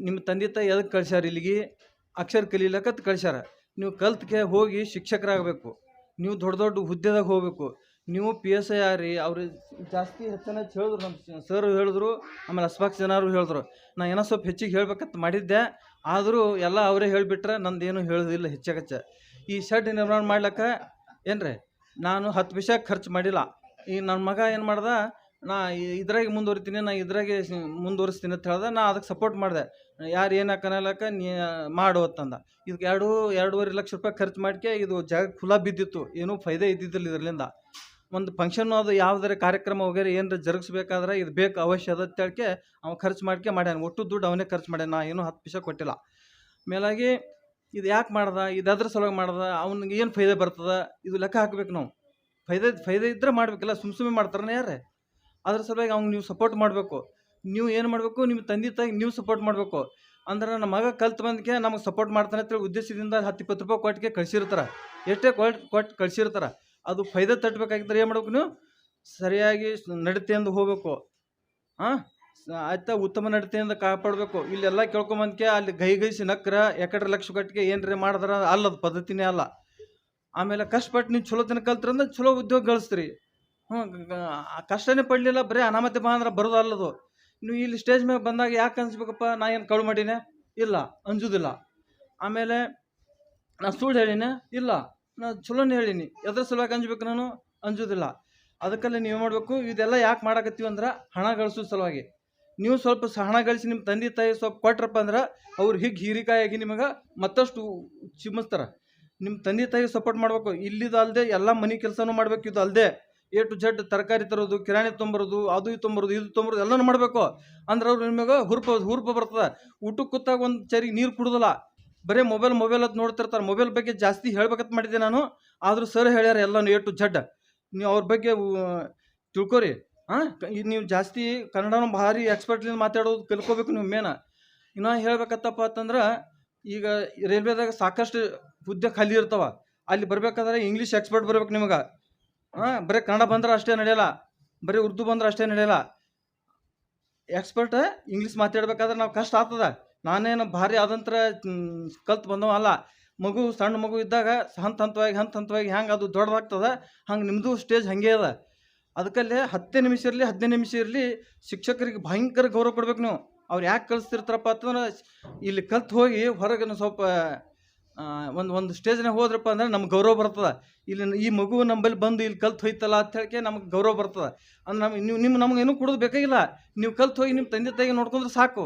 ನಿಮ್ಮ ತಂದೆ ತಾಯಿ ಎದಕ್ಕೆ ಕಳ್ಸ್ಯಾರ ಇಲ್ಲಿಗೆ, ಅಕ್ಷರ ಕಲೀಲಕ್ಕಂತ ಕಳ್ಸ್ಯಾರ। ನೀವು ಕಲ್ತ್ಕೆ ಹೋಗಿ ಶಿಕ್ಷಕರಾಗಬೇಕು, ನೀವು ದೊಡ್ಡ ಹುದ್ದೆದಾಗ ಹೋಗಬೇಕು। ನೀವು PSI ಆರಿ, ಅವ್ರು ಜಾಸ್ತಿ ಹೆಚ್ಚು ಹೇಳಿದ್ರು, ನಮ್ಮ ಸರ್ ಹೇಳಿದ್ರು, ಆಮೇಲೆ ಅಸ್ಫಾಕ್ ಜನರು ಹೇಳಿದ್ರು। ನಾ ಏನೋ ಸ್ವಲ್ಪ ಹೆಚ್ಚಿಗೆ ಹೇಳ್ಬೇಕಂತ ಮಾಡಿದ್ದೆ, ಆದರೂ ಎಲ್ಲ ಅವರೇ ಹೇಳಿಬಿಟ್ರೆ ನಂದೇನು ಹೇಳೋದಿಲ್ಲ ಹೆಚ್ಚಾಗಚ್ಚ। ಈ ಶೆಡ್ ನಿರ್ಮಾಣ ಮಾಡ್ಲಿಕ್ಕೆ ಏನ್ರಿ ನಾನು 10 ಪೈಸೆ ಖರ್ಚು ಮಾಡಿಲ್ಲ। ಈಗ ನನ್ನ ಮಗ ಏನು ಮಾಡ್ದೆ, ನಾ ಇದ್ರಾಗೆ ಮುಂದುವರಿತೀನಿ, ನಾ ಇದ್ರಾಗೆ ಮುಂದುವರಿಸ್ತೀನಿ ಅಂತ ಹೇಳ್ದೆ, ನಾ ಅದಕ್ಕೆ ಸಪೋರ್ಟ್ ಮಾಡಿದೆ। ಯಾರು ಏನು ಹಾಕನಲ್ಲಕ್ಕ ನೀ ಮಾಡು ಅಂತಂದ। ಇದಕ್ಕೆ 2-2.5 ಲಕ್ಷ ರೂಪಾಯಿ ಖರ್ಚು ಮಾಡ್ಕೆ ಇದು ಜಾಗ ಖುಲ್ಲಾ ಬಿದ್ದಿತ್ತು, ಏನೂ ಫೈದೆ ಇದ್ದಿದ್ದಿಲ್ಲ ಇದರಿಂದ। ಒಂದು ಫಂಕ್ಷನ್ ಅದು ಯಾವುದಾರ ಕಾರ್ಯಕ್ರಮ ವಗೇರೆ ಏನಾರ ಜರುಗಿಸ್ಬೇಕಾದ್ರೆ ಇದು ಬೇಕು ಅವಶ್ಯ ಅದ ಅಂತೇಳ್ಕೆ ಅವ್ನು ಖರ್ಚು ಮಾಡ್ಯಾನ, ಒಟ್ಟು ದುಡ್ಡು ಅವನೇ ಖರ್ಚು ಮಾಡ್ಯಾನ, ನಾ ಏನೂ 10 ಪೈಸೆ ಕೊಟ್ಟಿಲ್ಲ। ಮೇಲಾಗಿ ಇದು ಯಾಕೆ ಮಾಡ್ದೆ, ಇದು ಅದ್ರ ಸಲುವಾಗಿ ಮಾಡ್ದೆ, ಅವ್ನಿಗೆ ಏನು ಫೈದೆ ಬರ್ತದೆ ಇದು ಲೆಕ್ಕ ಹಾಕ್ಬೇಕು ನಾವು। ಫೈದೆ ಇದ್ದರೆ ಮಾಡ್ಬೇಕಲ್ಲ, ಸುಮ್ಮನೆ ಮಾಡ್ತಾರನೇ ಯಾರೇ? ಅದ್ರ ಸಲುವಾಗಿ ಅವ್ನಿಗೆ ನೀವು ಸಪೋರ್ಟ್ ಮಾಡಬೇಕು। ನೀವು ಏನು ಮಾಡಬೇಕು, ನಿಮ್ಮ ತಂದೆ ತಾಯಿ ನೀವು ಸಪೋರ್ಟ್ ಮಾಡಬೇಕು। ಅಂದ್ರೆ ನನ್ನ ಮಗ ಕಲ್ತು ಬಂದಕ್ಕೆ ನಮಗೆ ಸಪೋರ್ಟ್ ಮಾಡ್ತಾನೆ ಅಂತೇಳಿ ಉದ್ದೇಶದಿಂದ 10-20 ರೂಪಾಯಿ ಕೊಟ್ಟಿಗೆ ಕಳಿಸಿರ್ತಾರೆ, ಎಷ್ಟೇ ಕೊಟ್ಟು ಕಳಿಸಿರ್ತಾರೆ। ಅದು ಫೈದೆ ತಟ್ಟಬೇಕಾಗಿದ್ದರೆ ಏನು ಮಾಡ್ಬೇಕು, ನೀವು ಸರಿಯಾಗಿ ನಡತೆಯಿಂದ ಹೋಗಬೇಕು, ಆಯ್ತಾ, ಉತ್ತಮ ನಡತೆಯಿಂದ ಕಾಪಾಡಬೇಕು। ಇಲ್ಲೆಲ್ಲ ಕೇಳ್ಕೊಂಬಂದಕ್ಕೆ ಅಲ್ಲಿ ಗೈಸಿ ನಕ್ರ ಎಕಡ್ರೆ ಲಕ್ಷ ಕಟ್ಟಿಗೆ ಏನ್ರಿ ಮಾಡಿದ್ರೆ ಅಲ್ಲದು ಪದ್ಧತಿನೇ ಅಲ್ಲ। ಆಮೇಲೆ ಕಷ್ಟಪಟ್ಟು ನೀವು ಚಲೋತನ ಕಲ್ತ್ರಂದ್ರೆ ಚಲೋ ಉದ್ಯೋಗ ಗಳಿಸ್ತೀರಿ। ಕಷ್ಟನೇ ಪಡಲಿಲ್ಲ, ಬರೀ ಅನಾಮತೆ ಬಾ ಅಂದ್ರೆ ಬರೋದು ಅಲ್ಲದು। ನೀವು ಇಲ್ಲಿ ಸ್ಟೇಜ್ ಮೇಲೆ ಬಂದಾಗ ಯಾಕೆ ಅನ್ಸ್ಬೇಕಪ್ಪ, ನಾ ಏನು ಕಳು ಮಾಡೀನಿ, ಇಲ್ಲ ಅಂಜುದಿಲ್ಲ। ಆಮೇಲೆ ನಾ ಸುಳ್ಳು ಹೇಳಿನಿ, ಇಲ್ಲ ನಾ ಚಲೋನೇ ಹೇಳೀನಿ, ಎದ್ರ ಸಲುವಾಗಿ ಅಂಜಬೇಕು, ನಾನು ಅಂಜುದಿಲ್ಲ। ಅದಕ್ಕೆಲ್ಲ ನೀವು ಮಾಡಬೇಕು, ಇದೆಲ್ಲ ಯಾಕೆ ಮಾಡಕತ್ತೀವಿ ಅಂದ್ರೆ ಹಣ ಗಳಿಸೋ ಸಲುವಾಗಿ। ನೀವು ಸ್ವಲ್ಪ ಹಣ ಗಳಿಸಿ ನಿಮ್ಮ ತಂದೆ ತಾಯಿ ಸ್ವಲ್ಪ ಕೊಟ್ರಪ್ಪ ಅಂದ್ರೆ ಅವ್ರು ಹೀರಿಕಾಯಾಗಿ ನಿಮಗೆ ಮತ್ತಷ್ಟು ಚಿಮ್ಮಿಸ್ತಾರೆ। ನಿಮ್ಮ ತಂದೆ ತಾಯಿ ಸಪೋರ್ಟ್ ಮಾಡಬೇಕು, ಇಲ್ಲಿದು ಅಲ್ಲದೆ ಎಲ್ಲ ಮನೆ ಕೆಲಸನೂ ಮಾಡಬೇಕು, ಇದು ಅಲ್ಲದೆ A to Z ತರಕಾರಿ ತರೋದು, ಕಿರಾಣಿ ತೊಂಬರೋದು, ಅದು ಇದು ತೊಂಬರೋದು, ಇದು ತೊಂಬರೋದು ಎಲ್ಲನೂ ಮಾಡಬೇಕು। ಅಂದ್ರೆ ಅವ್ರು ನಿಮಗೆ ಹುರುಪ ಬರ್ತದೆ। ಊಟಕ್ಕೆ ಕೂತಾಗ ಒಂದು ಚರಿ ನೀರು ಕುಡುದಿಲ್ಲ, ಬರೀ ಮೊಬೈಲ್ ಅಂತ ನೋಡ್ತಿರ್ತಾರೆ। ಮೊಬೈಲ್ ಬಗ್ಗೆ ಜಾಸ್ತಿ ಹೇಳ್ಬೇಕಂತ ಮಾಡಿದ್ದೆ ನಾನು, ಆದರೂ ಸರ್ ಹೇಳ್ಯಾರ ಎಲ್ಲನೂ A to Z, ನೀವು ಅವ್ರ ಬಗ್ಗೆ ತಿಳ್ಕೊರಿ। ನೀವು ಜಾಸ್ತಿ ಕನ್ನಡನೂ ಭಾರಿ ಎಕ್ಸ್ಪರ್ಟ್ಲಿಂದ ಮಾತಾಡೋದು ಕಲ್ಕೋಬೇಕು ನೀವು ಮೇನ। ಇನ್ನೂ ಹೇಳ್ಬೇಕತ್ತಪ್ಪ ಅಂತಂದ್ರೆ ಈಗ ರೈಲ್ವೆದಾಗ ಸಾಕಷ್ಟು ಹುದ್ದೆ ಖಾಲಿ ಇರ್ತಾವ, ಅಲ್ಲಿ ಬರ್ಬೇಕಾದ್ರೆ ಇಂಗ್ಲೀಷ್ ಎಕ್ಸ್ಪರ್ಟ್ ಬರ್ಬೇಕು ನಿಮಗೆ। ಬರೀ ಕನ್ನಡ ಬಂದ್ರೆ ಅಷ್ಟೇ ನಡೆಯಲ್ಲ, ಬರೀ ಉರ್ದು ಬಂದ್ರೆ ಅಷ್ಟೇ ನಡೆಯಲ್ಲ, ಎಕ್ಸ್ಪರ್ಟ್ ಇಂಗ್ಲೀಷ್ ಮಾತಾಡ್ಬೇಕಾದ್ರೆ ನಾವು ಕಷ್ಟ ಆಗ್ತದ. ನಾನೇನು ಭಾರಿ ಆದಂತರ ಕಲ್ತು ಬಂದವ ಅಲ್ಲ. ಮಗು ಸಣ್ಣ ಮಗು ಇದ್ದಾಗ ಹಂತವಾಗಿ ಹೆಂಗೆ ಅದು ದೊಡ್ಡದಾಗ್ತದ ಹಂಗೆ ನಿಮ್ಮದು ಸ್ಟೇಜ್ ಹಾಗೆ ಅದ. ಅದಕ್ಕಲ್ಲೇ 10 ನಿಮಿಷ ಇರಲಿ 15 ನಿಮಿಷ ಇರಲಿ ಶಿಕ್ಷಕರಿಗೆ ಭಯಂಕರ ಗೌರವ ಕೊಡ್ಬೇಕು ನೀವು. ಅವ್ರು ಯಾಕೆ ಕಳಿಸ್ತಿರ್ತಾರಪ್ಪ ಅಂತಂದ್ರೆ ಇಲ್ಲಿ ಕಲ್ತು ಹೋಗಿ ಹೊರಗೆ ಸ್ವಲ್ಪ ಒಂದು ಸ್ಟೇಜ್ನಾಗ ಹೋದ್ರಪ್ಪ ಅಂದ್ರೆ ನಮ್ಗೆ ಗೌರವ ಬರ್ತದೆ. ಇಲ್ಲಿ ಈ ಮಗು ನಂಬಲ್ಲಿ ಬಂದು ಇಲ್ಲಿ ಕಲ್ತು ಹೋಯ್ತಲ್ಲ ಅಂತ ಹೇಳಿಕೆ ನಮ್ಗೆ ಗೌರವ ಬರ್ತದೆ. ಅಂದ್ರೆ ನಮ್ಗೆ ಏನೂ ಕೊಡೋದು ಬೇಕಾಗಿಲ್ಲ. ನೀವು ಕಲ್ತು ಹೋಗಿ ನಿಮ್ಮ ತಂದೆ ತಾಯಿಗೆ ನೋಡ್ಕೊಂಡ್ರೆ ಸಾಕು.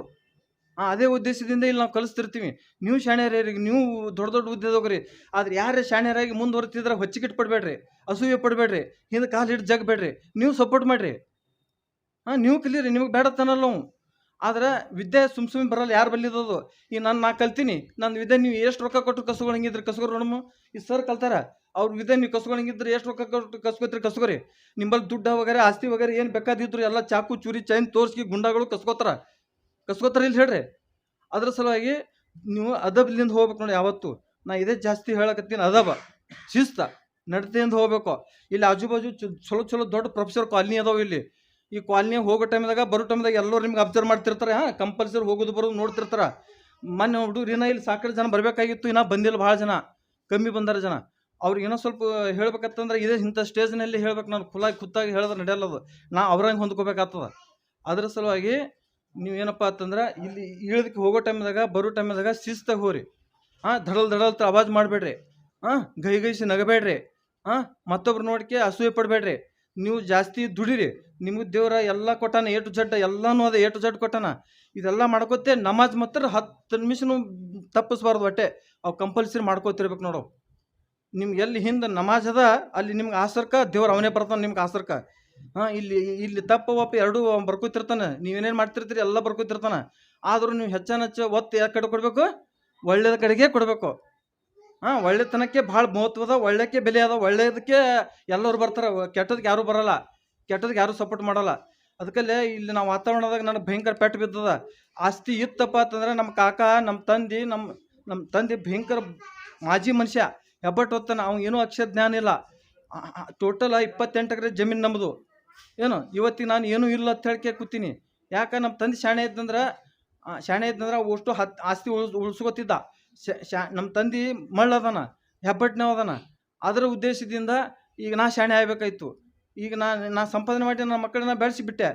ಅದೇ ಉದ್ದೇಶದಿಂದ ಇಲ್ಲಿ ನಾವು ಕಲಿಸ್ತಿರ್ತೀವಿ. ನೀವು ಶಾಣ್ಯರಿಗೆ ನೀವು ದೊಡ್ಡ ದೊಡ್ಡ ಹುದ್ದೆದೋಗ್ರಿ. ಆದ್ರೆ ಯಾರೇ ಶಾಣ್ಯರಾಗಿ ಮುಂದುವರ್ತಿದ್ರೆ ಹೊಚ್ಚಿಗಿಟ್ಟು ಪಡಬೇಡ್ರಿ, ಅಸೂಯೆ ಪಡಬೇಡ್ರಿ, ಹಿಂದೆ ಕಾಲು ಹಿಡಿದು ಜಗ್ಬೇಡ್ರಿ. ನೀವು ಸಪೋರ್ಟ್ ಮಾಡಿರಿ. ನೀವು ಕಲೀರಿ, ನಿಮಗೆ ಬೇಡತ್ತನಲ್ಲ ನಾವು. ಆದ್ರೆ ವಿದ್ಯೆ ಸುಮ್ ಬರಲ್ಲ, ಯಾರು ಬಲ್ಲಿದದು. ಈಗ ನಾ ಕಲ್ತೀನಿ, ನನ್ನ ವಿದ್ಯೆ ನೀವು ಎಷ್ಟು ರೊಕ್ಕ ಕೊಟ್ಟು ಕಸ್ಕೊಳಂಗಿದ್ರಿ ಕಸ್ಕೊರಿ ನೋಡಮ್ಮ. ಈ ಸರ್ ಕಲ್ತಾರ, ಅವ್ರ ವಿದ್ಯೆ ನೀವು ಕಸ್ಕೊಳಂಗಿದ್ರೆ ಎಷ್ಟು ರೊಕ್ಕ ಕೊಟ್ಟು ಕಸ್ಕೊರಿ. ನಿಂಬಲ್ಲಿ ದುಡ್ಡು ವಗೇರೆ ಆಸ್ತಿ ವಗೇರೆ ಏನು ಬೇಕಾದಿದ್ರು ಎಲ್ಲ ಚಾಕು ಚೂರಿ ಚೈನ್ ತೋರಿಸಿ ಗುಂಡಾಗಳು ಕಸ್ಕೋತಾರ ಇಲ್ಲಿ ಹೇಳ್ರಿ. ಅದ್ರ ಸಲುವಾಗಿ ನೀವು ಅದಬ್ಲಿಂದ ಹೋಗ್ಬೇಕು ನೋಡಿ. ಯಾವತ್ತು ನಾ ಇದೇ ಜಾಸ್ತಿ ಹೇಳಕತ್ತೀನಿ, ಅದಬ ಶಿಸ್ತ ನಡತೆಯಿಂದ ಹೋಗ್ಬೇಕು. ಇಲ್ಲಿ ಆಜು ಬಾಜು ಚಲೋ ದೊಡ್ಡ ಪ್ರೊಫೆಸರ್ ಕಾಲನಿ ಅದಾವ. ಇಲ್ಲಿ ಈ ಕಾಲನಿ ಹೋಗೋ ಟೈಮ್ದಾಗ ಬರೋ ಟೈಮ್ದಾಗ ಎಲ್ಲರೂ ನಿಮ್ಗೆ ಅಬ್ಸರ್ವ್ ಮಾಡ್ತಿರ್ತಾರೆ. ಕಂಪಲ್ಸರಿ ಹೋಗೋದು ಬರೋದು ನೋಡ್ತಿರ್ತಾರೆ. ಮೊನ್ನೆ ಹುಡುಗ್ರು ಇಲ್ಲಿ ಸಾಕಷ್ಟು ಜನ ಬರಬೇಕಾಗಿತ್ತು, ಇನ್ನೂ ಬಂದಿಲ್ಲ, ಭಾಳ ಜನ ಕಮ್ಮಿ ಬಂದಾರ ಜನ. ಅವ್ರಿಗೆ ಏನೋ ಸ್ವಲ್ಪ ಹೇಳ್ಬೇಕಂತಂದ್ರೆ ಇದೇ ಇಂಥ ಸ್ಟೇಜ್ನಲ್ಲಿ ಹೇಳ್ಬೇಕು. ನಾನು ಖುದ್ದಾಗಿ ಹೇಳಿದ್ರೆ ನಡೆಯಲ್ಲದು, ನಾ ಅವ್ರಂಗೆ ಹೊಂದ್ಕೋಬೇಕಾಗ್ತದ. ಅದ್ರ ಸಲುವಾಗಿ ನೀವೇನಪ್ಪ ಅಂತಂದ್ರೆ ಇಲ್ಲಿ ಇಳಿದಕ್ಕೆ ಹೋಗೋ ಟೈಮ್ದಾಗ ಬರೋ ಟೈಮ್ದಾಗ ಶಿಸ್ತಾಗಿ ಹೋರಿ. ದಡಲ್ ಆವಾಜ್ ಮಾಡಬೇಡ್ರಿ. ಗೈಸಿ ನಗಬೇಡ್ರಿ. ಮತ್ತೊಬ್ರು ನೋಡಿಕೆ ಅಸೂಯೆ ಪಡಬೇಡ್ರಿ. ನೀವು ಜಾಸ್ತಿ ದುಡಿರಿ. ನಿಮಗೆ ದೇವ್ರ ಎಲ್ಲ ಕೊಟ್ಟಾನ, A to Z ಎಲ್ಲನೂ ಅದ, A to Z ಕೊಟ್ಟಾನ. ಇದೆಲ್ಲ ಮಾಡ್ಕೋತೆ ನಮಾಜ್ ಮಾತ್ರ 10 ನಿಮಿಷನೂ ತಪ್ಪಿಸ್ಬಾರ್ದು. ಒಟ್ಟೆ ಅವು ಕಂಪಲ್ಸರಿ ಮಾಡ್ಕೋತಿರ್ಬೇಕು ನೋಡು. ನಿಮ್ಗೆ ಎಲ್ಲಿ ಹಿಂದೆ ನಮಾಜ್ ಅದ ಅಲ್ಲಿ ನಿಮ್ಗೆ ಆಸರ್ಕ ದೇವ್ರು ಅವನೇ ಬರ್ತಾನೆ ನಿಮ್ಗೆ ಆಸರ್ಕ. ಇಲ್ಲಿ ತಪ್ಪು ಒಪ್ಪು ಎರಡೂ ಬರ್ಕೋತಿರ್ತಾನೆ. ನೀವೇನೇನು ಮಾಡ್ತಿರ್ತೀರಿ ಎಲ್ಲ ಬರ್ಕೋತಿರ್ತಾನೆ. ಆದರೂ ನೀವು ಹೆಚ್ಚು ಒತ್ತು ಯಾವ ಕಡೆ ಕೊಡಬೇಕು? ಒಳ್ಳೆಯದ ಕಡೆಗೆ ಕೊಡಬೇಕು. ಒಳ್ಳೆತನಕ್ಕೆ ಭಾಳ ಮಹತ್ವದ, ಒಳ್ಳೆಕ್ಕೆ ಬೆಲೆ ಅದ. ಒಳ್ಳೆಯದಕ್ಕೆ ಎಲ್ಲರೂ ಬರ್ತಾರೆ, ಕೆಟ್ಟದಕ್ಕೆ ಯಾರೂ ಬರಲ್ಲ, ಕೆಟ್ಟದಕ್ಕೆ ಯಾರೂ ಸಪೋರ್ಟ್ ಮಾಡಲ್ಲ. ಅದಕ್ಕಲ್ಲೇ ಇಲ್ಲಿ ನಾವು ವಾತಾವರಣದಾಗ ನನಗೆ ಭಯಂಕರ ಪೆಟ್ಟು ಬಿದ್ದದ. ಆಸ್ತಿ ಇತ್ತಪ್ಪ ಅಂತಂದ್ರೆ ನಮ್ಮ ಕಾಕ, ನಮ್ಮ ತಂದೆ ಭಯಂಕರ ಮಾಜಿ ಮನುಷ್ಯ, ಹೆಬ್ಬಟ್ಟು ಹೊತ್ತಾನ. ಅವ್ನು ಏನೂ ಅಕ್ಷರ ಜ್ಞಾನ ಇಲ್ಲ. ಟೋಟಲ್ 28 ಎಕರೆ ಜಮೀನು ನಮ್ಮದು. ಏನು ಇವತ್ತಿಗೆ ನಾನು ಏನೂ ಇಲ್ಲ ಅಂತ ಹೇಳಿಕೆ ಕೂತೀನಿ. ಯಾಕೆ ನಮ್ಮ ತಂದೆ ಶಾಣೆ ಇದ್ದಂದ್ರೆ ಅಷ್ಟು ಆಸ್ತಿ ಉಳಿಸ್ಕೋತಿದ್ದ. ನಮ್ಮ ತಂದೆ ಮಳ್ಳದಾನ, ಹೆಬ್ಬಟ್ಟಿನವ ಅದಾನ. ಅದರ ಉದ್ದೇಶದಿಂದ ಈಗ ನಾ ಶಾಣೆ ಆಗ್ಬೇಕಾಯ್ತು. ಈಗ ನಾ ಸಂಪಾದನೆ ಮಾಡಿ ನನ್ನ ಮಕ್ಕಳನ್ನ ಬೆಳೆಸಿಬಿಟ್ಟೆ.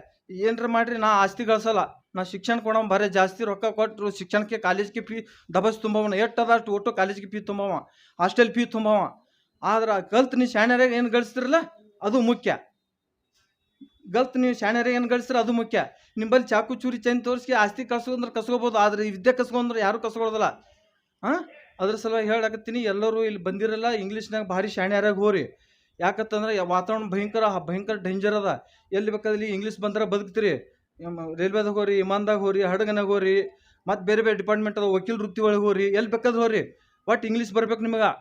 ಏನರ ಮಾಡಿರಿ, ನಾ ಆಸ್ತಿ ಗಳಿಸಲ್ಲ. ನಾ ಶಿಕ್ಷಣ ಕೊಡೋ ಬರೀ ಜಾಸ್ತಿ ರೊಕ್ಕ ಕೊಟ್ಟರು ಶಿಕ್ಷಣಕ್ಕೆ, ಕಾಲೇಜ್ಗೆ ಫೀ ದಬಸ್ ತುಂಬವನ. ಎಟ್ಟದ ಅಷ್ಟು ಒಟ್ಟು ಕಾಲೇಜ್ಗೆ ಫೀ ತುಂಬವ, ಹಾಸ್ಟೆಲ್ ಫೀ ತುಂಬವ. ಆದ್ರೆ ಕಲ್ತು ನೀವು ಶಾಣ್ಯರಾಗ ಏನು ಗಳಿಸ್ತಿರಲ್ಲ ಅದು ಮುಖ್ಯ. ನೀವು ಶಾಣ್ಯರಾಗ ಏನು ಗಳಿಸ್ತೀರ ಅದು ಮುಖ್ಯ. ನಿಂಬಲ್ಲಿ ಚಾಕು ಚೂರಿ ಚೈನ್ ತೋರಿಸಿ ಆಸ್ತಿ ಕಳ್ಸೋದ್ರೆ ಕಸ್ಕೋಬೋದು, ಆದ್ರೆ ಈ ವಿದ್ಯೆ ಕಸ್ಕೊಂಡ್ರೆ ಯಾರೂ ಕಸ್ಕೊಳ್ಳೋದಿಲ್ಲ. ಅದ್ರ ಸಲುವಾಗಿ ಹೇಳಕತ್ತೀನಿ, ಎಲ್ಲರೂ ಇಲ್ಲಿ ಬಂದಿರಲ್ಲ ಇಂಗ್ಲೀಷ್ನಾಗ ಭಾರಿ ಶಾಣ್ಯರಾಗಿ ಹೋರಿ. ಯಾಕಂತಂದ್ರೆ ವಾತಾವರಣ ಭಯಂಕರ ಡೇಂಜರ್ ಅದ. ಎಲ್ಲಿ ಬೇಕಾದಲ್ಲಿ ಇಂಗ್ಲೀಷ್ ಬಂದ್ರೆ ಬದುಕ್ತೀರಿ. ರೈಲ್ವೆದಾಗ ಹೋರಿ, ವಿಮಾನದಾಗ ಹೋರಿ, ಹಡಗನಾಗ ಹೋರಿ, ಮತ್ತು ಬೇರೆ ಡಿಪಾರ್ಟ್ಮೆಂಟ್ ಅದ, ವಕೀಲ ವೃತ್ತಿ ಒಳಗೆ ಹೋರಿ, ಎಲ್ಲಿ ಬೇಕಾದ್ರೆ ಹೋರಿ. ಒಟ್ಟು ಇಂಗ್ಲೀಷ್ ಬರ್ಬೇಕು ನಿಮಗೆ.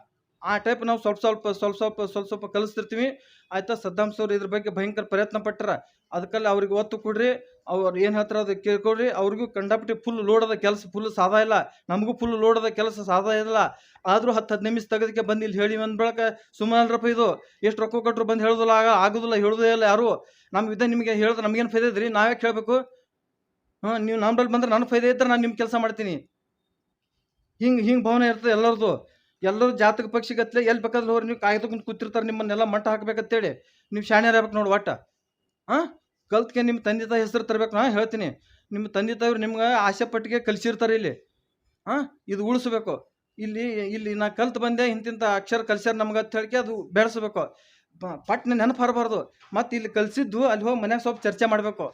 ಆ ಟೈಪ್ ನಾವು ಸ್ವಲ್ಪ ಕಲಿಸ್ತಿರ್ತೀವಿ. ಆಯ್ತಾ? ಸದ್ದಾಮ್ ಸರ್ ಇದ್ರ ಬಗ್ಗೆ ಭಯಂಕರ ಪ್ರಯತ್ನ ಪಟ್ಟರ. ಅದಕ್ಕಲ್ಲಿ ಅವ್ರಿಗೆ ಒತ್ತು ಕೊಡ್ರಿ. ಅವ್ರು ಏನು ಹೇಳ್ತಾರೆ ಅದು ಕೇಳ್ಕೊಡ್ರಿ. ಅವ್ರಿಗೂ ಕಂಡಾಪಟ್ಟಿ ಫುಲ್ ಲೋಡದ ಕೆಲಸ, ಫುಲ್ ಸಾದಾ ಇಲ್ಲ. ನಮಗೂ ಫುಲ್ ಲೋಡದ ಕೆಲಸ, ಸಾದಾ ಇಲ್ಲ. ಆದರೂ 10-15 ನಿಮಿಷ ತೆಗೆದಕ್ಕೆ ಬಂದು ಇಲ್ಲಿ ಹೇಳಿ ಒಂದು ಬೆಳಕ ಸುಮ್ಮನೆ ಅಲ್ರಪ್ಪ. ಇದು ಎಷ್ಟು ರೊಕ್ಕ ಕೊಟ್ಟರು ಬಂದು ಹೇಳೋದಿಲ್ಲ, ಆಗೋದಿಲ್ಲ, ಹೇಳೋದೇ ಇಲ್ಲ ಯಾರು. ನಮ್ಮ ವಿದ್ಯೆ ನಿಮಗೆ ಹೇಳಿದ್ರೆ ನಮಗೇನು ಫೈದೆ ಇದ್ರಿ? ನಾವೇ ಕೇಳಬೇಕು. ನೀವು ನಮ್ಮಲ್ಲಿ ಬಂದ್ರೆ ನನ್ನ ಫೈದೆ ಇದ್ರೆ ನಾನು ನಿಮ್ಮ ಕೆಲಸ ಮಾಡ್ತೀನಿ. ಹಿಂಗೆ ಭಾವನೆ ಇರ್ತದೆ ಎಲ್ಲರದು. ಎಲ್ಲರೂ ಜಾತಕ ಪಕ್ಷಿಗತ್ತಲೆ ಎಲ್ಲಿ ಬೇಕಾದ್ರೆ ಹೋರಿ. ನೀವು ಕಾಯ್ದುಕೊಂಡು ಕೂತಿರ್ತಾರೆ, ನಿಮ್ಮನ್ನೆಲ್ಲ ಮಟ್ಟ ಹಾಕ್ಬೇಕಂತೇಳಿ. ನೀವು ಶಾಣ್ಯರು ಆಗ್ಬೇಕು ನೋಡಿ ಒಟ್ಟು. ಕಲ್ತ್ಗೆ ನಿಮ್ಮ ತಂದೆ ತಾಯಿ ಹೆಸರು ತರಬೇಕು. ನಾ ಹೇಳ್ತೀನಿ, ನಿಮ್ಮ ತಂದೆ ತಾಯಿರು ನಿಮ್ಗೆ ಆಸೆ ಪಟ್ಟಿಗೆ ಕಲಿಸಿರ್ತಾರೆ ಇಲ್ಲಿ. ಇದು ಉಳಿಸ್ಬೇಕು. ಇಲ್ಲಿ ನಾ ಕಲ್ತು ಬಂದೆ, ಇಂತಿಂಥ ಅಕ್ಷರ ಕಲಿಸ್ಯಾರ ನಮ್ಗೆ ಅಂತ ಹೇಳಿಕೆ ಅದು ಬೆಳೆಸ್ಬೇಕು. ಪಟ್ನ ನೆನಪು ಹರಬಾರ್ದು. ಮತ್ತು ಇಲ್ಲಿ ಕಲಿಸಿದ್ದು ಅಲ್ಲಿ ಹೋಗಿ ಮನ್ಯಾಗ ಸ್ವಲ್ಪ ಚರ್ಚೆ ಮಾಡಬೇಕು.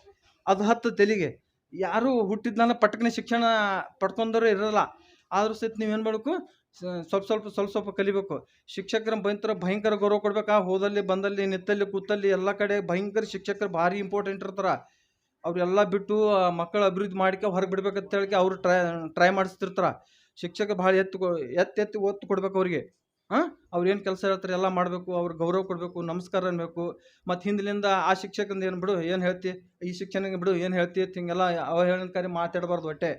ಅದು ಹತ್ತು ತೆಲಿಗೆ. ಯಾರು ಹುಟ್ಟಿದ್ನ ಪಟ್ಟಕನೇ ಶಿಕ್ಷಣ ಪಡ್ಕೊಂಡವ್ರು ಇರೋಲ್ಲ. ಆದರೂ ಸಹಿತ ನೀವೇನು ಮಾಡಬೇಕು? ಸ್ವಲ್ಪ ಕಲಿಬೇಕು. ಶಿಕ್ಷಕರ ಭಯಂಕರ ಗೌರವ ಕೊಡ್ಬೇಕು. ಹೋದಲ್ಲಿ ಬಂದಲ್ಲಿ ನಿತ್ತಲ್ಲಿ ಕೂತಲ್ಲಿ ಎಲ್ಲ ಕಡೆ ಭಯಂಕರ ಶಿಕ್ಷಕರು ಭಾರಿ ಇಂಪಾರ್ಟೆಂಟ್ ಇರ್ತಾರೆ. ಅವರೆಲ್ಲ ಬಿಟ್ಟು ಮಕ್ಕಳ ಅಭಿವೃದ್ಧಿ ಮಾಡಿಕೆ ಹೊರಗೆ ಬಿಡ್ಬೇಕಂತ ಹೇಳಿಕೆ ಅವರು ಟ್ರೈ ಮಾಡಿಸ್ತಿರ್ತಾರೆ. ಶಿಕ್ಷಕ ಭಾಳ ಎತ್ತಿ ಒತ್ತು ಕೊಡ್ಬೇಕು ಅವ್ರಿಗೆ. ಅವ್ರು ಏನು ಕೆಲಸ ಹೇಳ್ತಾರೆ ಎಲ್ಲ ಮಾಡಬೇಕು. ಅವ್ರಿಗೆ ಗೌರವ ಕೊಡಬೇಕು, ನಮಸ್ಕಾರ ಅನ್ಬೇಕು. ಮತ್ತು ಹಿಂದಿನಿಂದ ಆ ಶಿಕ್ಷಕಂದು ಏನು ಬಿಡು ಏನು ಹೇಳ್ತಿ, ಈ ಶಿಕ್ಷಣಿಗೆ ಬಿಡು ಏನು ಹೇಳ್ತಿ ಅಂತ ಹಿಂಗೆಲ್ಲ ಅವಹೇಳನಕಾರಿ ಮಾತಾಡಬಾರ್ದು ಒಟ್ಟೆ.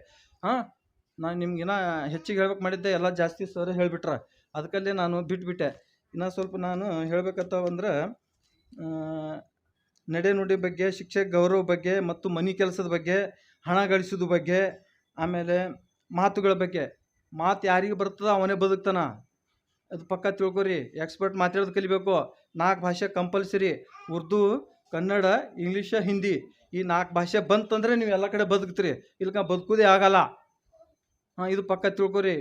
ನಾನು ನಿಮ್ಗಿನ್ನ ಹೆಚ್ಚಿಗೆ ಹೇಳ್ಬೇಕು ಮಾಡಿದ್ದೆ, ಎಲ್ಲ ಜಾಸ್ತಿ ಸರ್ ಹೇಳಿಬಿಟ್ರೆ. ಅದಕ್ಕಲ್ಲೇ ನಾನು ಬಿಟ್ಬಿಟ್ಟೆ. ಇನ್ನೂ ಸ್ವಲ್ಪ ನಾನು ಹೇಳ್ಬೇಕಂತವಂದ್ರೆ ನಡೆನುಡಿ ಬಗ್ಗೆ, ಶಿಕ್ಷಕ ಗೌರವ ಬಗ್ಗೆ ಮತ್ತು ಮನೆ ಕೆಲಸದ ಬಗ್ಗೆ, ಹಣ ಗಳಿಸೋದು ಬಗ್ಗೆ, ಆಮೇಲೆ ಮಾತುಗಳ ಬಗ್ಗೆ. ಮಾತು ಯಾರಿಗೆ ಬರ್ತದ ಅವನೇ ಬದುಕ್ತಾನ, ಅದು ಪಕ್ಕ ತಿಳ್ಕೊರಿ. ಎಕ್ಸ್ಪರ್ಟ್ ಮಾತಾಡೋದು ಕಲಿಬೇಕು. 4 ಭಾಷೆ ಕಂಪಲ್ಸರಿ: ಉರ್ದು, ಕನ್ನಡ, ಇಂಗ್ಲೀಷ, ಹಿಂದಿ. ಈ 4 ಭಾಷೆ ಬಂತಂದರೆ ನೀವು ಎಲ್ಲ ಕಡೆ ಬದುಕ್ತೀರಿ, ಇಲ್ಕ ಬದುಕೋದೇ ಆಗಲ್ಲ. ಇದು ಪಕ್ಕ ತಿಳ್ಕೊರಿ.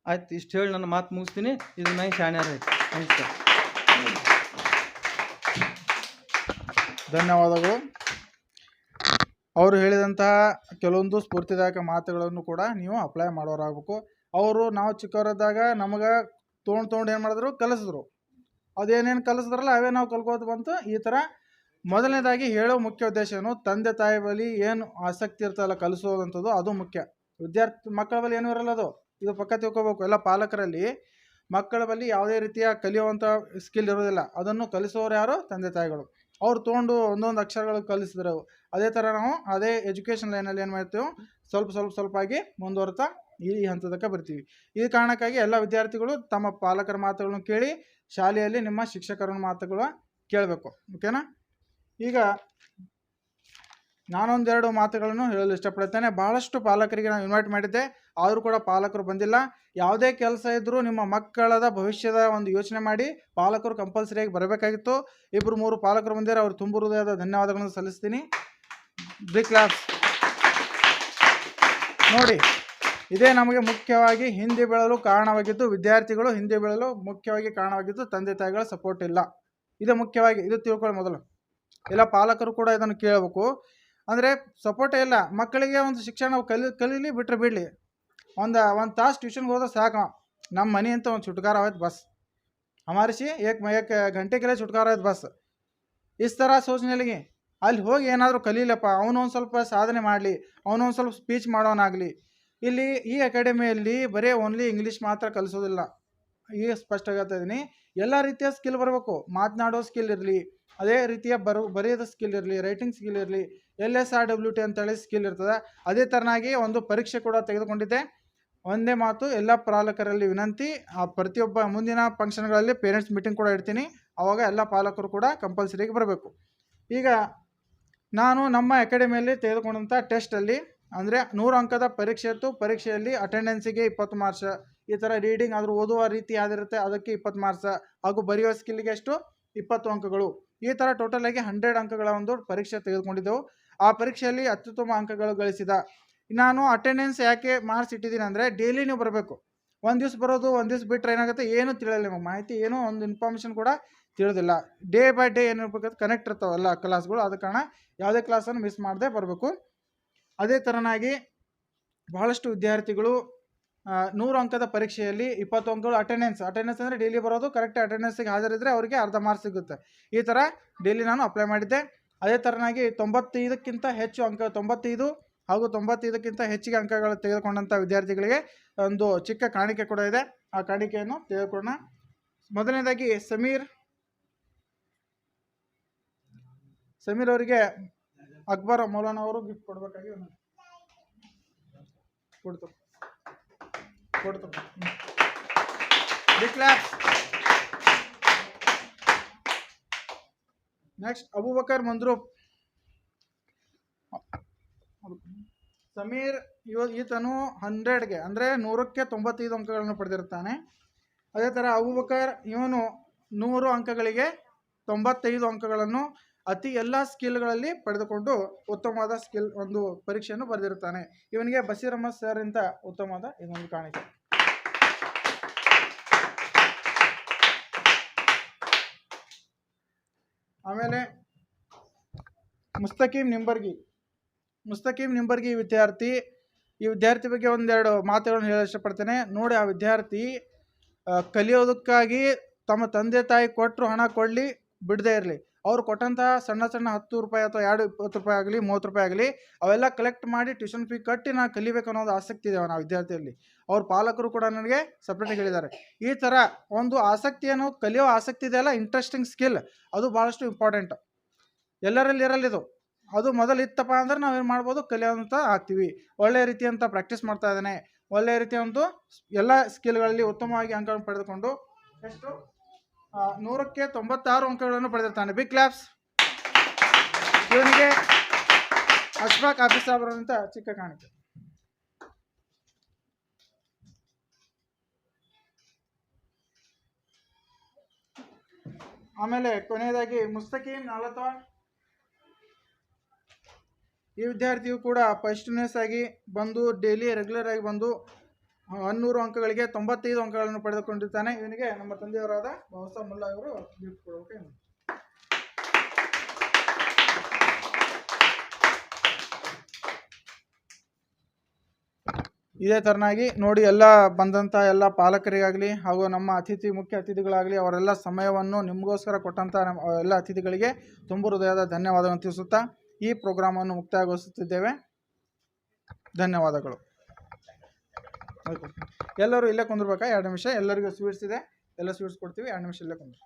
ಆಯ್ತು, ಇಷ್ಟು ಹೇಳಿ ನನ್ನ ಮಾತು ಮುಗಿಸ್ತೀನಿ. ಇದು ನಂಗೆ ಶಾಣ್ಯಾರ ಐತಿ. ನಮಸ್ಕಾರ. ಧನ್ಯವಾದಗಳು. ಅವರು ಹೇಳಿದಂತಹ ಕೆಲವೊಂದು ಸ್ಫೂರ್ತಿದಾಯಕ ಮಾತುಗಳನ್ನು ಕೂಡ ನೀವು ಅಪ್ಲೈ ಮಾಡೋರಾಗಬೇಕು. ಅವರು ನಾವು ಚಿಕ್ಕವರಿದ್ದಾಗ ನಮಗೆ ತೊಗೊಂಡು ಏನು ಮಾಡಿದ್ರು, ಕಲಿಸಿದ್ರು. ಅದೇನೇನು ಕಲಿಸಿದ್ರಲ್ಲ ಅವೇ ನಾವು ಕಲ್ಕೋದು ಬಂತು. ಈ ಥರ ಮೊದಲನೇದಾಗಿ ಹೇಳೋ ಮುಖ್ಯ ಉದ್ದೇಶ ಏನು, ತಂದೆ ತಾಯಿ ಬಳಿ ಏನು ಆಸಕ್ತಿ ಇರ್ತಲ್ಲ ಕಲಿಸೋದಂಥದ್ದು, ಅದು ಮುಖ್ಯ. ಮಕ್ಕಳ ಬಳಿ ಏನೂ ಇರಲ್ಲ, ಅದು ಇದು ಪಕ್ಕ ತಿಳ್ಕೊಬೇಕು. ಎಲ್ಲ ಪಾಲಕರಲ್ಲಿ ಮಕ್ಕಳ ಬಳಿ ಯಾವುದೇ ರೀತಿಯ ಕಲಿಯುವಂಥ ಸ್ಕಿಲ್ ಇರೋದಿಲ್ಲ. ಅದನ್ನು ಕಲಿಸೋರು ಯಾರು? ತಂದೆ ತಾಯಿಗಳು. ಅವ್ರು ತೊಗೊಂಡು ಒಂದೊಂದು ಅಕ್ಷರಗಳು ಕಲಿಸಿದ್ರು. ಅದೇ ಥರ ನಾವು ಅದೇ ಎಜುಕೇಷನ್ ಲೈನಲ್ಲಿ ಏನು ಮಾಡ್ತೀವಿ, ಸ್ವಲ್ಪ ಆಗಿ ಮುಂದುವರ್ತಾ ಈ ಹಂತದಕ್ಕೆ ಬರ್ತೀವಿ. ಈ ಕಾರಣಕ್ಕಾಗಿ ಎಲ್ಲ ವಿದ್ಯಾರ್ಥಿಗಳು ತಮ್ಮ ಪಾಲಕರ ಮಾತುಗಳನ್ನು ಕೇಳಿ ಶಾಲೆಯಲ್ಲಿ ನಿಮ್ಮ ಶಿಕ್ಷಕರ ಮಾತುಗಳು ಕೇಳಬೇಕು. ಓಕೆನಾ? ಈಗ ನಾನೊಂದೆರಡು ಮಾತುಗಳನ್ನು ಹೇಳಲು ಇಷ್ಟಪಡುತ್ತೇನೆ. ಭಾಳಷ್ಟು ಪಾಲಕರಿಗೆ ನಾನು ಇನ್ವೈಟ್ ಮಾಡಿದ್ದೆ, ಆದರೂ ಕೂಡ ಪಾಲಕರು ಬಂದಿಲ್ಲ. ಯಾವುದೇ ಕೆಲಸ ಇದ್ದರೂ ನಿಮ್ಮ ಮಕ್ಕಳದ ಭವಿಷ್ಯದ ಒಂದು ಯೋಚನೆ ಮಾಡಿ ಪಾಲಕರು ಕಂಪಲ್ಸರಿಯಾಗಿ ಬರಬೇಕಾಗಿತ್ತು. 2-3 ಪಾಲಕರು ಬಂದಿದ್ದಾರೆ, ಅವರು ತುಂಬ ಹೃದಯದ ಧನ್ಯವಾದಗಳನ್ನು ಸಲ್ಲಿಸ್ತೀನಿ. Big class. ನೋಡಿ, ಇದೇ ನಮಗೆ ಮುಖ್ಯವಾಗಿ ಹಿಂದೆ ಬೀಳಲು ಕಾರಣವಾಗಿದ್ದು, ವಿದ್ಯಾರ್ಥಿಗಳು ಹಿಂದೆ ಬೀಳಲು ಮುಖ್ಯವಾಗಿ ಕಾರಣವಾಗಿದ್ದು ತಂದೆ ತಾಯಿಗಳ ಸಪೋರ್ಟ್ ಇಲ್ಲ. ಇದು ಮುಖ್ಯವಾಗಿ, ಇದು ತಿಳ್ಕೊಳ್ಳಿ ಮೊದಲು. ಎಲ್ಲ ಪಾಲಕರು ಕೂಡ ಇದನ್ನು ಕೇಳಬೇಕು. ಅಂದರೆ ಸಪೋರ್ಟೇ ಇಲ್ಲ. ಮಕ್ಕಳಿಗೆ ಒಂದು ಶಿಕ್ಷಣ ನಾವು ಕಲೀಲಿ ಬಿಟ್ಟರೆ ಬಿಡಲಿ. ಒಂದು ತಾಸು ಟ್ಯೂಷನ್ಗೆ ಹೋದ್ರೆ ಸಾಕು, ನಮ್ಮ ಮನೆ ಅಂತ ಒಂದು छुटकारा होत बस. हमारे से एक घंटे के लिए छुटकारा होत बस. इस ಥರ ಸೋಚನೆ ಲಗಿ ಅಲ್ಲಿ ಹೋಗಿ ಏನಾದರೂ ಕಲೀಲಪ್ಪ, ಅವನೊಂದು ಸ್ವಲ್ಪ ಸಾಧನೆ ಮಾಡಲಿ, ಅವನೊಂದು ಸ್ವಲ್ಪ ಸ್ಪೀಚ್ ಮಾಡೋನಾಗಲಿ. ಇಲ್ಲಿ ಈ ಅಕಾಡೆಮಿಯಲ್ಲಿ ಬರೀ ಓನ್ಲಿ ಇಂಗ್ಲೀಷ್ ಮಾತ್ರ ಕಲಿಸೋದಿಲ್ಲ. ಈಗ ಸ್ಪಷ್ಟ ಹೇಳ್ತಾ ಇದ್ದೀನಿ, ಎಲ್ಲ ರೀತಿಯ ಸ್ಕಿಲ್ ಬರಬೇಕು. ಮಾತನಾಡೋ ಸ್ಕಿಲ್ ಇರಲಿ, ಅದೇ ರೀತಿಯ ಬರೆಯೋದು ಸ್ಕಿಲ್ ಇರಲಿ, ರೈಟಿಂಗ್ ಸ್ಕಿಲ್ ಇರಲಿ, LSRWT ಅಂತೇಳಿ ಸ್ಕಿಲ್ ಇರ್ತದೆ. ಅದೇ ಥರನಾಗಿ ಒಂದು ಪರೀಕ್ಷೆ ಕೂಡ ತೆಗೆದುಕೊಂಡಿದ್ದೆ. ಒಂದೇ ಮಾತು, ಎಲ್ಲ ಪಾಲಕರಲ್ಲಿ ವಿನಂತಿ, ಪ್ರತಿಯೊಬ್ಬ ಮುಂದಿನ ಫಂಕ್ಷನ್ಗಳಲ್ಲಿ ಪೇರೆಂಟ್ಸ್ ಮೀಟಿಂಗ್ ಕೂಡ ಇಡ್ತೀನಿ, ಆವಾಗ ಎಲ್ಲ ಪಾಲಕರು ಕೂಡ ಕಂಪಲ್ಸರಿಯಾಗಿ ಬರಬೇಕು. ಈಗ ನಾನು ನಮ್ಮ ಅಕಾಡೆಮಿಯಲ್ಲಿ ತೆಗೆದುಕೊಂಡಂಥ ಟೆಸ್ಟಲ್ಲಿ ಅಂದರೆ 100 ಅಂಕದ ಪರೀಕ್ಷೆ ಇತ್ತು. ಪರೀಕ್ಷೆಯಲ್ಲಿ ಅಟೆಂಡೆನ್ಸಿಗೆ 20 ಮಾರ್ಕ್ಸ್, ಈ ಥರ ರೀಡಿಂಗ್ ಆದರೂ ಓದುವ ರೀತಿ ಯಾವ್ದಿರುತ್ತೆ ಅದಕ್ಕೆ 20 ಮಾರ್ಕ್ಸ್, ಹಾಗೂ ಬರೆಯುವ ಸ್ಕಿಲ್ಗೆ ಎಷ್ಟು 20 ಅಂಕಗಳು. ಈ ಥರ ಟೋಟಲ್ ಆಗಿ 100 ಅಂಕಗಳ ಒಂದು ಪರೀಕ್ಷೆ ತೆಗೆದುಕೊಂಡಿದ್ದೆವು. ಆ ಪರೀಕ್ಷೆಯಲ್ಲಿ ಅತ್ಯುತ್ತಮ ಅಂಕಗಳು ಗಳಿಸಿದ ನಾನು ಅಟೆಂಡೆನ್ಸ್ ಯಾಕೆ ಮಾರ್ಕ್ಸ್ ಇಟ್ಟಿದ್ದೀನಿ ಅಂದರೆ, ಡೈಲಿ ನೀವು ಬರಬೇಕು. ಒಂದು ದಿವ್ಸ ಬರೋದು, ಒಂದು ದಿವ್ಸ ಬಿಟ್ಟರೆ ಏನಾಗುತ್ತೆ, ಏನೂ ತಿಳಿಯಲ್ಲ ನಿಮಗೆ, ಮಾಹಿತಿ ಏನೂ ಒಂದು ಇನ್ಫಾರ್ಮೇಷನ್ ಕೂಡ ತಿಳಿದಿಲ್ಲ. ಡೇ ಬೈ ಡೇ ಏನಿರ್ಬೇಕಂತ ಕನೆಕ್ಟ್ ಇರ್ತಾವಲ್ಲ ಕ್ಲಾಸ್ಗಳು, ಆದ ಕಾರಣ ಯಾವುದೇ ಕ್ಲಾಸನ್ನು ಮಿಸ್ ಮಾಡದೆ ಬರಬೇಕು. ಅದೇ ಥರನಾಗಿ ಬಹಳಷ್ಟು ವಿದ್ಯಾರ್ಥಿಗಳು 100 ಅಂಕದ ಪರೀಕ್ಷೆಯಲ್ಲಿ 20 ಅಂಕಗಳು ಅಟೆಂಡೆನ್ಸ್ ಅಂದರೆ ಡೈಲಿ ಬರೋದು, ಕರೆಕ್ಟ್ ಅಟೆಂಡೆನ್ಸಿಗೆ ಹಾಜರಿದ್ದರೆ ಅವರಿಗೆ ಅರ್ಧ ಮಾರ್ಕ್ಸ್ ಸಿಗುತ್ತೆ. ಈ ಥರ ಡೈಲಿ ನಾನು ಅಪ್ಲೈ ಮಾಡಿದ್ದೆ. ಅದೇ ಥರನಾಗಿ 95ಕ್ಕಿಂತ ಹೆಚ್ಚು ಅಂಕ, 95 ಹಾಗೂ 95ಕ್ಕಿಂತ ಹೆಚ್ಚಿಗೆ ಅಂಕಗಳು ತೆಗೆದುಕೊಂಡಂಥ ವಿದ್ಯಾರ್ಥಿಗಳಿಗೆ ಒಂದು ಚಿಕ್ಕ ಕಾಣಿಕೆ ಕೂಡ ಇದೆ. ಆ ಕಾಣಿಕೆಯನ್ನು ತೆಗೆದುಕೊಳ್ಳೋಣ. ಮೊದಲನೇದಾಗಿ ಸಮೀರ್ ಅವರಿಗೆ ಅಕ್ಬರ್ ಮೌಲಾನ ಅವರು ಗಿಫ್ಟ್ ಕೊಡಬೇಕಾಗಿ ಕೊಡ್ತು. ನೆಕ್ಸ್ಟ್ ಅಬೂಬಕರ್ ಮಂದ್ರೂಪ್. ಸಮೀರ್ ಈತನು 100ಗೆ ಅಂದರೆ 100ಕ್ಕೆ 95 ಅಂಕಗಳನ್ನು ಪಡೆದಿರ್ತಾನೆ. ಅದೇ ಥರ ಅಬೂಬಕರ್ ಇವನು 100 ಅಂಕಗಳಿಗೆ 95 ಅಂಕಗಳನ್ನು ಅತಿ ಎಲ್ಲ ಸ್ಕಿಲ್ಗಳಲ್ಲಿ ಪಡೆದುಕೊಂಡು ಉತ್ತಮವಾದ ಸ್ಕಿಲ್ ಒಂದು ಪರೀಕ್ಷೆಯನ್ನು ಬರೆದಿರುತ್ತಾನೆ. ಇವನಿಗೆ ಬಶೀರ್ ಅಹಮದ್ ಸರ್ ಇಂದ ಉತ್ತಮವಾದ ಇದೊಂದು ಕಾಣಿಕೆ. ಆಮೇಲೆ ಮುಸ್ತಕೀಮ್ ನಿಂಬರ್ಗಿ ವಿದ್ಯಾರ್ಥಿ. ಈ ವಿದ್ಯಾರ್ಥಿ ಬಗ್ಗೆ ಒಂದೆರಡು ಮಾತುಗಳನ್ನು ಹೇಳಲು ಇಷ್ಟಪಡ್ತೇನೆ. ನೋಡಿ, ಆ ವಿದ್ಯಾರ್ಥಿ ಕಲಿಯೋದಕ್ಕಾಗಿ ತಮ್ಮ ತಂದೆ ತಾಯಿ ಕೊಟ್ಟರು ಹಣ ಕೊಡಲಿ ಬಿಡದೇ ಇರಲಿ, ಅವ್ರು ಕೊಟ್ಟಂತಹ ಸಣ್ಣ 10 ರೂಪಾಯಿ ಅಥವಾ 20 ರೂಪಾಯಿ ಆಗಲಿ 30 ರೂಪಾಯಿ ಆಗಲಿ ಅವೆಲ್ಲ ಕಲೆಕ್ಟ್ ಮಾಡಿ ಟ್ಯೂಷನ್ ಫೀ ಕಟ್ಟಿ ನಾನು ಕಲಿಬೇಕು ಅನ್ನೋದು ಆಸಕ್ತಿ ಇದೆ ಆ ವಿದ್ಯಾರ್ಥಿಯಲ್ಲಿ. ಅವ್ರ ಪಾಲಕರು ಕೂಡ ನನಗೆ ಸಪ್ರೇಟಾಗಿ ಹೇಳಿದ್ದಾರೆ. ಈ ಥರ ಒಂದು ಆಸಕ್ತಿಯನ್ನು ಕಲಿಯೋ ಆಸಕ್ತಿ ಇದೆಯಲ್ಲ, ಇಂಟ್ರೆಸ್ಟಿಂಗ್ ಸ್ಕಿಲ್, ಅದು ಭಾಳಷ್ಟು ಇಂಪಾರ್ಟೆಂಟ್. ಎಲ್ಲರಲ್ಲಿ ಇರಲಿದು. ಅದು ಮೊದಲು ಇತ್ತಪ್ಪ ಅಂದ್ರೆ ನಾವೇನು ಮಾಡ್ಬೋದು, ಕಲಿಯೋಂತ ಆಗ್ತೀವಿ. ಒಳ್ಳೆಯ ರೀತಿಯಂತ ಪ್ರಾಕ್ಟೀಸ್ ಮಾಡ್ತಾ ಇದ್ದಾನೆ. ಒಳ್ಳೆಯ ರೀತಿಯ ಒಂದು ಎಲ್ಲ ಸ್ಕಿಲ್ಗಳಲ್ಲಿ ಉತ್ತಮವಾಗಿ ಅಂಕಗಳನ್ನು ಪಡೆದುಕೊಂಡು ಎಷ್ಟು 100ಕ್ಕೆ 96 ಅಂಕಗಳನ್ನು ಪಡೆದಿರ್ತಾನೆ. Big claps. ಇವನಿಗೆ ಅಶ್ಫಾಕ್ ಆಫೀಸ್ ಅವರಂತ ಚಿಕ್ಕ ಕಾಣಿಕೆ. ಆಮೇಲೆ ಕೊನೆಯದಾಗಿ ಮುಸ್ತಕೀಮ್ ನಾಲತ್ವಾಡ್. ಈ ವಿದ್ಯಾರ್ಥಿಯು ಕೂಡ ಫಸ್ಟ್ನೆಸ್ ಆಗಿ ಬಂದು ಡೈಲಿ ರೆಗ್ಯುಲರ್ ಆಗಿ ಬಂದು 100 ಅಂಕಗಳಿಗೆ 95 ಅಂಕಗಳನ್ನು ಪಡೆದುಕೊಂಡಿರ್ತಾನೆ. ಇವನಿಗೆ ನಮ್ಮ ತಂದೆಯವರಾದ ಬಾಬಾ ಮುಲ್ಲಾ ಅವರು ಗಿಫ್ಟ್ ಕೊಡಬೇಕು. ಇದೇ ಥರನಾಗಿ ನೋಡಿ ಎಲ್ಲ ಬಂದಂಥ ಎಲ್ಲ ಪಾಲಕರಿಗಾಗಲಿ ಹಾಗೂ ನಮ್ಮ ಮುಖ್ಯ ಅತಿಥಿಗಳಾಗಲಿ ಅವರೆಲ್ಲ ಸಮಯವನ್ನು ನಿಮಗೋಸ್ಕರ ಕೊಟ್ಟಂಥ ಎಲ್ಲ ಅತಿಥಿಗಳಿಗೆ ತುಂಬ ಹೃದಯದ ಧನ್ಯವಾದಗಳನ್ನು ತಿಳಿಸುತ್ತಾ ಈ ಪ್ರೋಗ್ರಾಮನ್ನು ಮುಕ್ತಾಯಗೊಳಿಸುತ್ತಿದ್ದೇವೆ. ಧನ್ಯವಾದಗಳು. ಎಲ್ಲರೂ ಇಲ್ಲೇ ಕುಂದಿರ್ಬೇಕಾ 2 ನಿಮಿಷ. ಎಲ್ಲರಿಗೂ ಸ್ವೀಟ್ಸ್ ಇದೆ, ಎಲ್ಲ ಸ್ವೀಟ್ಸ್ ಕೊಡ್ತೀವಿ. 2 ನಿಮಿಷ ಇಲ್ಲೇ ಕುಂದ್ರಿ.